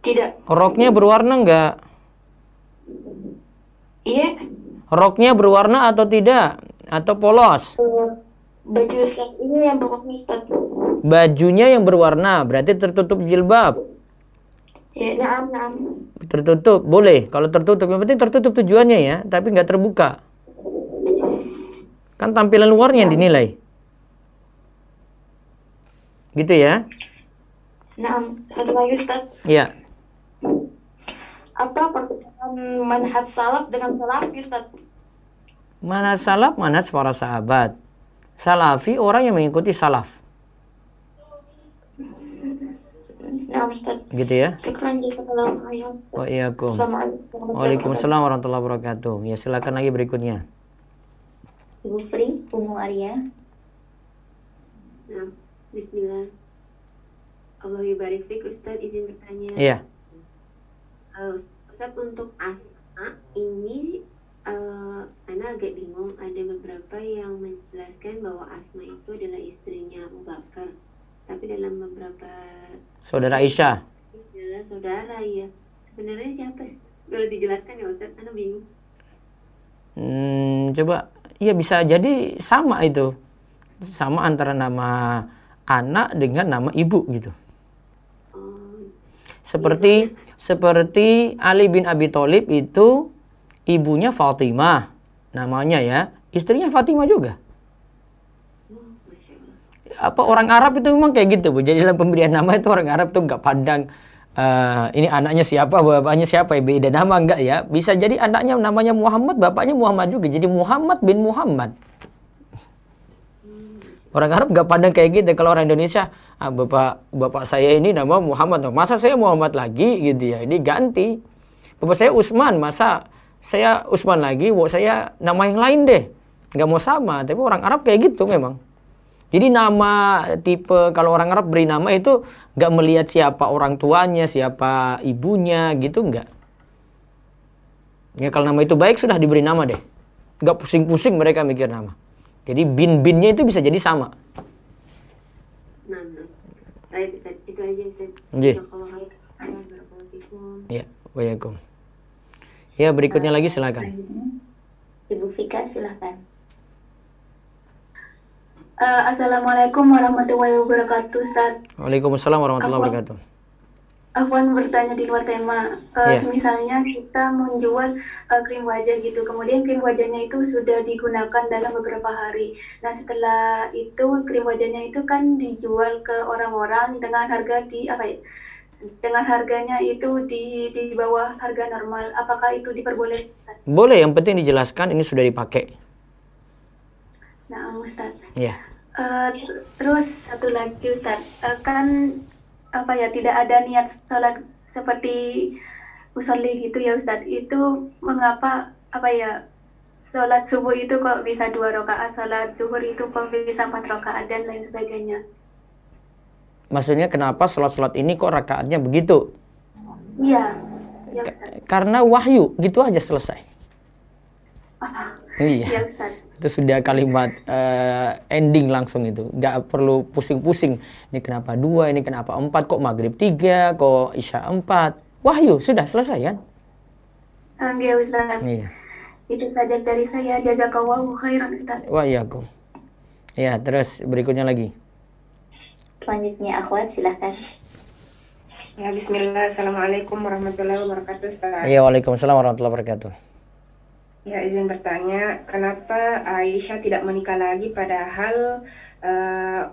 Tidak. Roknya berwarna enggak? Iya. Roknya berwarna atau tidak? Atau polos? Baju Ustaz ini yang berwarna, Ustaz. Bajunya yang berwarna, berarti tertutup jilbab. Ya, nah. Tertutup, boleh. Kalau tertutup, yang penting tertutup tujuannya ya, tapi nggak terbuka. Kan tampilan luarnya yang dinilai. Gitu ya? Nah, satu lagi, Ustaz. Iya. Apa perbedaan manhaj salaf dengan salafi, Ustaz? Mana salaf, mana para sahabat. Salafi orang yang mengikuti salaf. Nah, Ustaz. Gitu ya? Sekarang jazakallahu khairan. Wa iyyakum. Assalamualaikum. Waalaikumsalam warahmatullahi wabarakatuh. Ya silakan lagi berikutnya. Ibu Pri, Umu Arya. Nah, bismillah. Allah yubarik fik, Ustaz izin bertanya. Iya. Ustaz untuk Asma ini Ana agak bingung, ada beberapa yang menjelaskan bahwa Asma itu adalah istrinya Abu Bakar. Tapi dalam beberapa Saudara Aisyah. adalah saudara ya. Sebenarnya siapa sih? Boleh dijelaskan ya Ustaz? Ana bingung. Coba, iya bisa jadi sama itu. Sama antara nama anak dengan nama ibu gitu. Oh, Seperti Ali bin Abi Thalib itu ibunya Fatimah namanya ya, istrinya Fatimah juga. Masya Allah. Apa orang Arab itu memang kayak gitu, Bu. Jadi dalam pemberian nama itu orang Arab tuh nggak pandang ini anaknya siapa, bapaknya siapa, ya beda nama enggak ya. Bisa jadi anaknya namanya Muhammad, bapaknya Muhammad juga. Jadi Muhammad bin Muhammad. Orang Arab nggak pandang kayak gitu. Kalau orang Indonesia, bapak saya ini nama Muhammad, masa saya Muhammad lagi gitu ya. Ini ganti. Bapak saya Utsman, masa saya Utsman lagi, saya nama yang lain deh. Nggak mau sama. Tapi orang Arab kayak gitu memang. Jadi nama tipe, kalau orang Arab beri nama itu nggak melihat siapa orang tuanya, siapa ibunya gitu, nggak. Ya kalau nama itu baik sudah diberi nama deh. Nggak pusing-pusing mereka mikir nama. Jadi bin-binnya itu bisa jadi sama. Nah. Baik Ustaz, itu aja Ustaz. Nggih. Barakallahu fikum. Ya, waalaikum. Ya, berikutnya lagi silakan. Ibu Vika, silakan. Assalamualaikum warahmatullahi wabarakatuh, Ustaz. Waalaikumsalam warahmatullahi wabarakatuh. Afwan bertanya di luar tema. Iya. Misalnya kita menjual krim wajah gitu, kemudian krim wajahnya itu sudah digunakan dalam beberapa hari. Nah setelah itu krim wajahnya itu kan dijual ke orang-orang dengan harga dengan harganya itu di bawah harga normal. Apakah itu diperbolehkan? Boleh, yang penting dijelaskan ini sudah dipakai. Nah, Ustaz. Iya. Terus satu lagi Ustaz, kan tidak ada niat sholat seperti usolli gitu ya Ustaz. Itu mengapa sholat subuh itu kok bisa 2 rakaat, sholat zuhur itu kok bisa 4 rakaat dan lain sebagainya. Maksudnya kenapa sholat-sholat ini kok rakaatnya begitu? Iya, ya Ustaz. Karena wahyu, gitu aja selesai. Iya. Ya Ustaz. Itu sudah kalimat ending langsung itu. Nggak perlu pusing-pusing. Ini kenapa 2, ini kenapa 4, kok maghrib 3, kok isya 4. Wahyu, sudah selesai kan? Ya Ustaz. Iya. Itu saja dari saya. Jazakallahu khairan Ustaz. Wa'alaikum. Ya, terus berikutnya lagi. Selanjutnya akhwat, silakan. Ya, bismillah. Assalamualaikum warahmatullahi wabarakatuh, Ustaz. Iya, waalaikumsalam warahmatullahi wabarakatuh. Ya, izin bertanya, kenapa Aisyah tidak menikah lagi padahal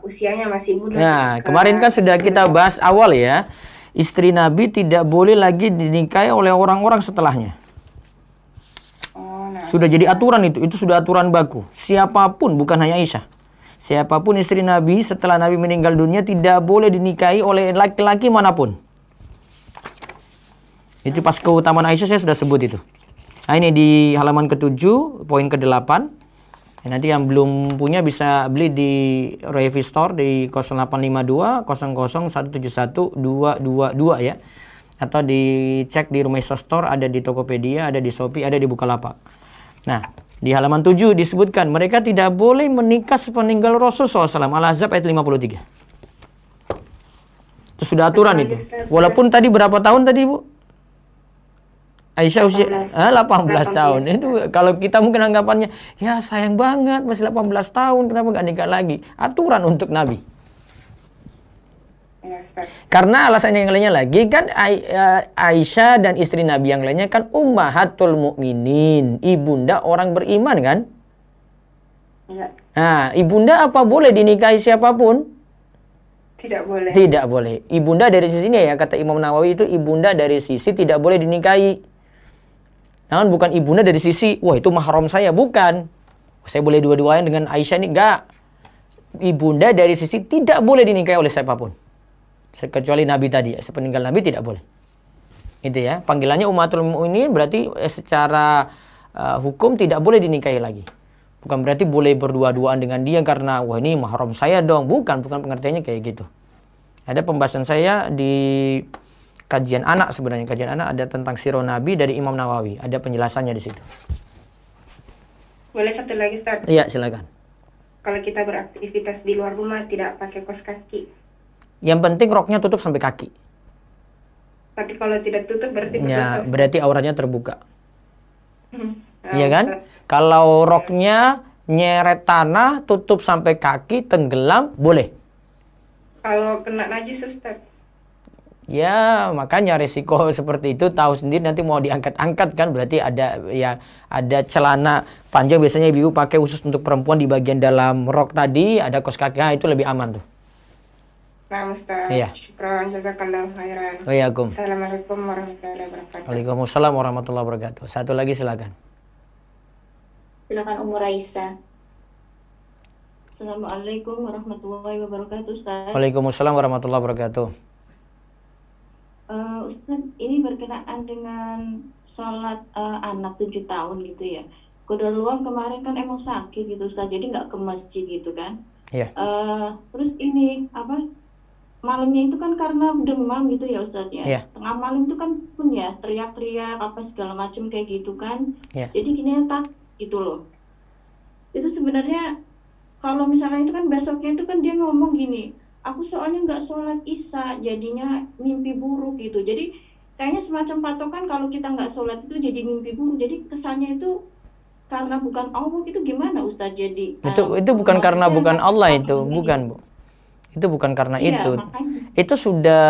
usianya masih muda? Nah, kemarin kan sudah kita bahas awal ya. Istri Nabi tidak boleh lagi dinikahi oleh orang-orang setelahnya. Oh, nah. Sudah jadi aturan itu sudah aturan baku. Siapapun, bukan hanya Aisyah. Siapapun istri Nabi setelah Nabi meninggal dunia tidak boleh dinikahi oleh laki-laki manapun. Itu pas keutamaan Aisyah saya sudah sebut itu. Nah ini di halaman ke-7, poin ke-8. Nanti yang belum punya bisa beli di Revi Store di 0852 00 171 222 ya. Atau dicek di Rumah Store, ada di Tokopedia, ada di Shopee, ada di Bukalapak. Nah, di halaman 7 disebutkan mereka tidak boleh menikah sepeninggal Rasulullah SAW. Al-Ahzab ayat 53. Itu sudah aturan itu. Walaupun tadi berapa tahun tadi, Bu? Aisyah usia 18 tahun. Itu kalau kita mungkin anggapannya, ya sayang banget masih 18 tahun, kenapa nggak nikah lagi? Aturan untuk Nabi. Ya, Ustaz. Karena alasan yang lainnya lagi kan Aisyah dan istri Nabi yang lainnya kan ummahatul mukminin, ibunda orang beriman kan? Ya, Nah, ibunda apa boleh dinikahi siapapun? tidak boleh. Tidak boleh. Ibunda dari sisinya ya, kata Imam Nawawi itu ibunda dari sisi tidak boleh dinikahi. Namun bukan ibunda dari sisi, wah itu mahram saya, bukan. Saya boleh dua-duanya dengan Aisyah ini, enggak. Ibunda dari sisi tidak boleh dinikahi oleh siapapun. Kecuali Nabi tadi, sepeninggal Nabi tidak boleh. Itu ya, panggilannya ummatul mukminin berarti secara hukum tidak boleh dinikahi lagi. Bukan berarti boleh berdua-duaan dengan dia karena wah ini mahram saya dong. Bukan pengertiannya kayak gitu. Ada pembahasan saya di kajian anak sebenarnya. Kajian anak ada tentang sirah Nabi dari Imam Nawawi. Ada penjelasannya di situ. Boleh satu lagi, Ustaz? Iya, silakan. Kalau kita beraktivitas di luar rumah tidak pakai kaos kaki. Yang penting roknya tutup sampai kaki. Tapi kalau tidak tutup berarti Ya, berdosa, Ustaz. berarti auratnya terbuka. Nah, Iya kan? Ustaz. Kalau roknya nyeret tanah, tutup sampai kaki, tenggelam, boleh. Kalau kena najis, Ustaz. Ya, makanya resiko seperti itu tahu sendiri nanti mau diangkat-angkat kan berarti ada ya ada celana panjang biasanya ibu pakai khusus untuk perempuan di bagian dalam rok tadi, ada kaos kaki itu lebih aman tuh. Nah, Ustaz. Iya. Syukran, jazakallahu khairan. Waalaikumsalam. Assalamualaikum warahmatullahi wabarakatuh. Waalaikumsalam warahmatullahi wabarakatuh. Satu lagi silakan. Silakan Ummu Raisa. Assalamualaikum warahmatullahi wabarakatuh, Ustaz. Waalaikumsalam warahmatullahi wabarakatuh. Ustaz, ini berkenaan dengan sholat anak 7 tahun gitu ya. Qadarullah kemarin kan emang sakit gitu Ustaz, jadi nggak ke masjid gitu kan. Iya. Terus ini apa? Malamnya itu kan karena demam gitu ya Ustaz ya. Iya. Tengah malam itu kan pun ya teriak-teriak apa segala macam kayak gitu kan. Iya. Jadi gini tak gitu loh. Itu sebenarnya kalau misalnya itu kan besoknya itu kan dia ngomong gini, aku soalnya nggak sholat isya jadinya mimpi buruk gitu. Jadi kayaknya semacam patokan kalau kita nggak sholat itu jadi mimpi buruk. Jadi kesannya itu karena bukan Allah itu gimana Ustaz jadi? Itu bukan karena bukan Allah itu, bukan Bu. Itu bukan karena Iya, itu. makanya. Itu sudah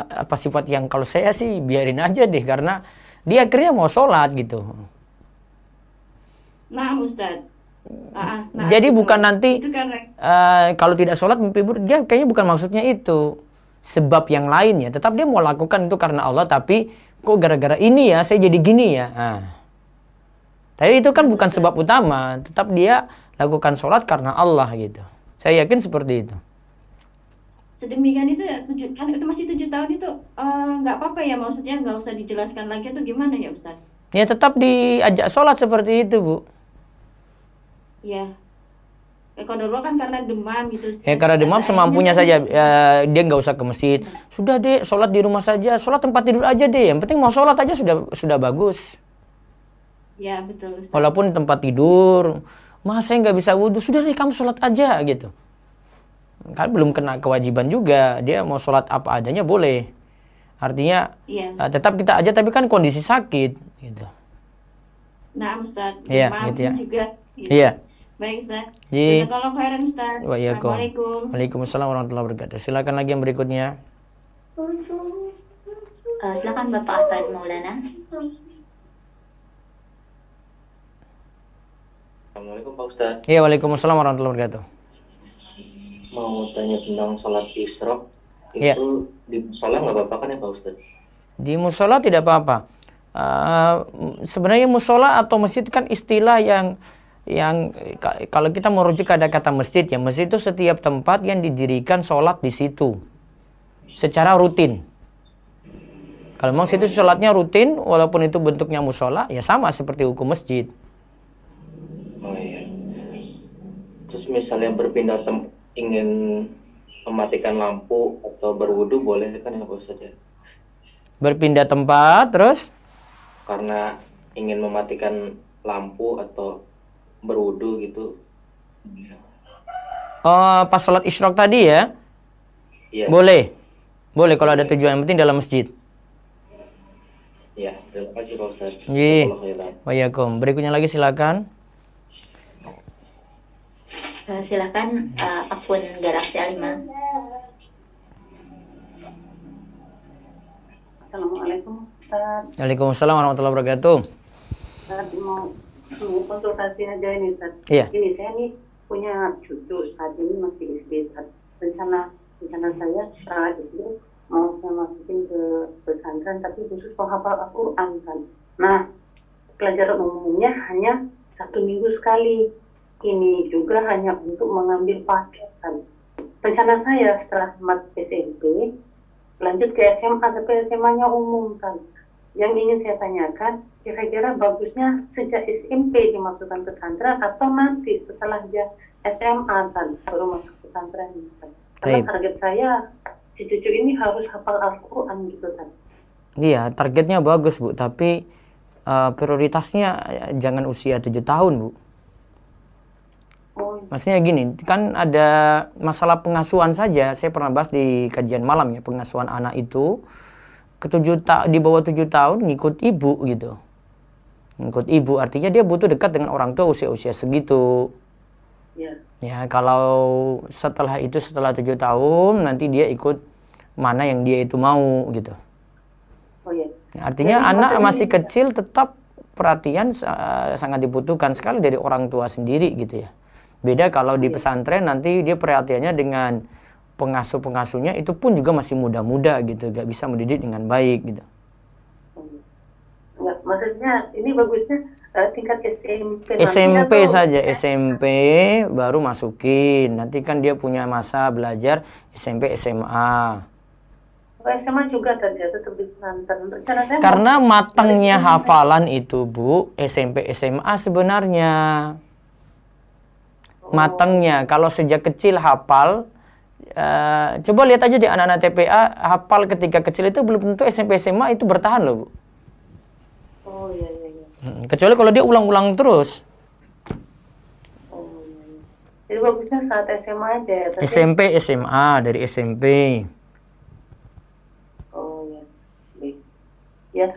apa sifat yang kalau saya sih biarin aja deh karena dia akhirnya mau sholat gitu. Nah Ustaz. Nah, Jadi gitu bukan loh. nanti Itu karena kalau tidak sholat mimpi buruk, dia kayaknya bukan maksudnya itu. Sebab yang lainnya, tetap dia mau lakukan itu karena Allah, tapi kok gara-gara ini ya saya jadi gini ya. Tapi itu kan bukan sebab utama, tetap dia lakukan sholat karena Allah gitu. Saya yakin seperti itu. sedemikian itu ya itu masih 7 tahun itu nggak apa-apa ya maksudnya nggak usah dijelaskan lagi atau gimana ya Ustaz? Ya tetap diajak sholat seperti itu Bu. Ya. Kalau dulu kan karena demam gitu. Ya karena demam semampunya saja, dia nggak usah ke masjid. Sudah deh, sholat di rumah saja, sholat tempat tidur aja deh. Yang penting mau sholat aja sudah bagus. Ya betul Ustaz. Walaupun tempat tidur, mas saya nggak bisa wudhu, sudah deh kamu sholat aja gitu. Kan belum kena kewajiban juga, dia mau sholat apa adanya boleh. Artinya tetap kita aja, tapi kan kondisi sakit gitu. Nah Ustaz, Iya, demam gitu ya. juga. Iya. Baik Ustaz. Iya. Jazakallahu khairan Ustaz. Assalamualaikum. Waalaikumsalam warahmatullahi wabarakatuh. Silakan lagi yang berikutnya. Silakan Bapak Ahmad Maulana. Assalamualaikum Pak Ustaz. Iya, waalaikumsalam warahmatullahi wabarakatuh. Mau tanya tentang sholat isyraq Iya. itu di sholat nggak apa-apa kan ya Pak Ustaz? Di musola tidak apa-apa. Sebenarnya musola atau masjid kan istilah yang kalau kita merujuk ada kata masjid ya, masjid itu setiap tempat yang didirikan sholat di situ secara rutin. Kalau memang situ sholatnya rutin, walaupun itu bentuknya musola, ya sama seperti hukum masjid. Oh iya. Terus misalnya berpindah ingin mematikan lampu atau berwudu boleh kan ya Pak Ustaz ya? Berpindah tempat terus? Karena ingin mematikan lampu atau berwudu gitu. Oh, pas sholat isyraq tadi ya? Iya. Boleh. Boleh kalau ada tujuan, yang penting dalam masjid. Iya, terima kasih Pak Ustaz. Iya. Jazakallahu khairan. Waalaikumsalam. Berikutnya lagi silakan. Silakan akun Galaxy A5. Assalamualaikum Ustaz. Waalaikumsalam warahmatullahi wabarakatuh. Ustaz mau konsultasi aja ini Ustaz. Iya. Ini saya nih punya cucu saat ini masih SD. Rencana saya setelah SD mau saya masukin ke pesantren tapi khusus penghafal Al-Quran kan. Nah pelajaran umumnya hanya 1 minggu sekali. Ini juga hanya untuk mengambil paket kan. Rencana saya setelah tamat SMP lanjut ke SMA tapi SMA-nya umum kan. Yang ingin saya tanyakan kira-kira bagusnya sejak SMP dimasukkan pesantren atau nanti setelah dia SMA kan baru masuk pesantren kan. Karena target saya si cucu ini harus hafal Al-Quran gitu kan. Iya, targetnya bagus Bu, tapi prioritasnya jangan usia 7 tahun Bu. Maksudnya gini, kan ada masalah pengasuhan saja. Saya pernah bahas di kajian malam ya, pengasuhan anak itu di bawah 7 tahun ngikut ibu gitu. Ngikut ibu artinya dia butuh dekat dengan orang tua usia-usia segitu. Ya, kalau setelah 7 tahun nanti dia ikut mana yang dia itu mau gitu. Oh iya. Artinya Jadi anak maksudnya masih kecil tetap perhatian sangat dibutuhkan sekali dari orang tua sendiri gitu ya. Beda kalau di pesantren nanti dia perhatiannya dengan pengasuh-pengasuhnya itu pun juga masih muda-muda gitu, gak bisa mendidik dengan baik gitu. Enggak, maksudnya ini bagusnya tingkat SMP. SMP saja, SMP baru masukin. Nanti kan dia punya masa belajar SMP, SMA. SMA juga ternyata tetap di pesantren. Rencana saya Karena matangnya hafalan itu Bu, SMP, SMA sebenarnya. Matangnya, kalau sejak kecil hafal, coba lihat aja di anak-anak TPA, hafal ketika kecil itu belum tentu SMP, SMA itu bertahan loh Bu. Oh iya. Kecuali kalau dia ulang-ulang terus. Oh iya. Jadi bagusnya saat SMA aja ya. Tapi... SMP, SMA, dari SMP. Oh iya. Baik. Ya,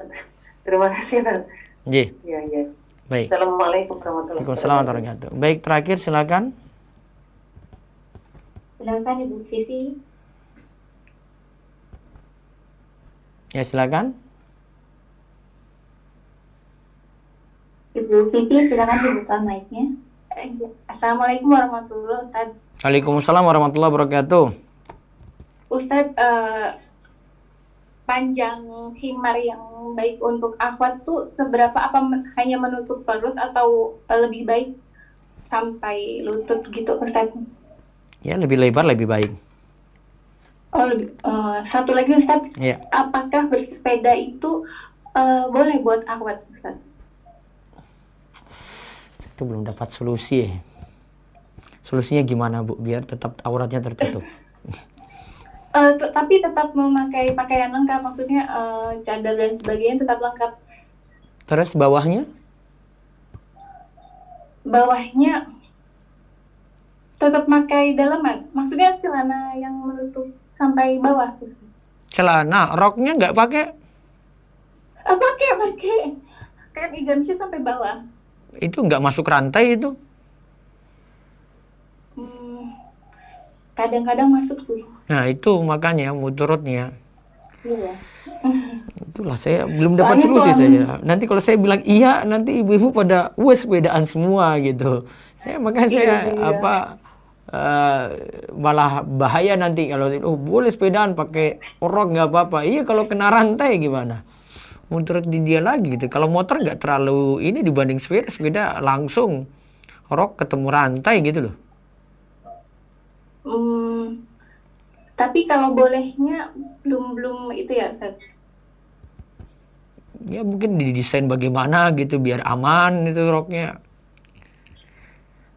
terima kasih Tan. Ji. Iya. Baik. Assalamualaikum warahmatullahi Waalaikumsalam warahmatullahi wabarakatuh. Baik, terakhir silakan. Silakan Ibu Vivi. Ya, silakan. Ibu Vivi, silakan dibuka mic-nya. Assalamualaikum warahmatullahi wabarakatuh. Waalaikumsalam warahmatullahi wabarakatuh. Ustadz, panjang khimar yang baik untuk akhwat tuh seberapa, apa hanya menutup perut atau lebih baik sampai lutut gitu Ustadz? Ya, lebih lebar lebih baik. Oh, satu lagi Ustadz, Ya. apakah bersepeda itu boleh buat akhwat Ustadz? Saya tuh belum dapat solusi ya. Solusinya gimana Bu, biar tetap auratnya tertutup? Tapi tetap memakai pakaian lengkap, maksudnya cadar dan sebagainya tetap lengkap. Terus bawahnya? Bawahnya tetap pakai dalaman, maksudnya celana yang menutup sampai bawah. Celana, roknya nggak pakai? Pakai. Kan igamsnya sampai bawah. Itu nggak masuk rantai itu? Kadang-kadang masuk tuh. Nah itu makanya muturutnya. Iya. Itulah saya belum dapat solusi saya. Nanti kalau saya bilang iya, nanti ibu-ibu pada sepedaan semua gitu. Makanya saya malah bahaya nanti kalau boleh sepedaan pakai rok nggak apa-apa. Iya kalau kena rantai gimana? Muturut di dia lagi gitu. Kalau motor nggak terlalu ini dibanding sepeda langsung rok ketemu rantai gitu loh. Tapi kalau bolehnya belum itu ya Ustaz. Ya mungkin didesain bagaimana gitu biar aman itu roknya.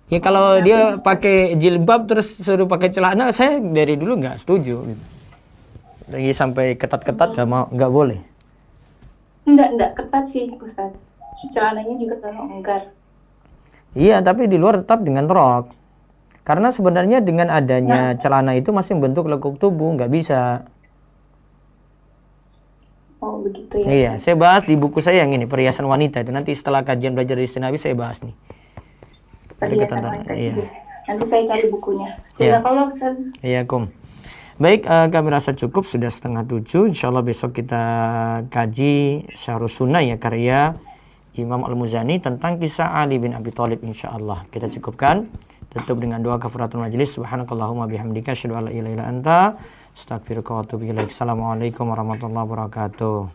Ya kalau dia pakai jilbab terus suruh pakai celana, saya dari dulu nggak setuju. Gitu. Lagi sampai ketat-ketat nggak boleh. Enggak ketat sih Ustaz. Celananya juga longgar. Iya, tapi di luar tetap dengan rok. Karena sebenarnya dengan adanya celana itu masih membentuk lekuk tubuh, nggak bisa. Oh begitu ya. Iya, saya bahas di buku saya yang ini, perhiasan wanita itu. Nanti setelah kajian belajar di Nabi saya bahas nih. Perhiasan wanita. Iya. Nanti saya cari bukunya. Iya. Kalau Ustaz. Iya, Baik, kami rasa cukup sudah 6:30. Insyaallah besok kita kaji Syarhus Sunnah ya, karya Imam Al-Muzani tentang kisah Ali bin Abi Thalib insyaallah. Kita cukupkan. Tutup dengan doa kafaratul majlis. Subhanakallahumma bihamdika asyhadu an la ilaha illa anta astaghfiruka wa atubu ilaik. Assalamualaikum warahmatullahi wabarakatuh.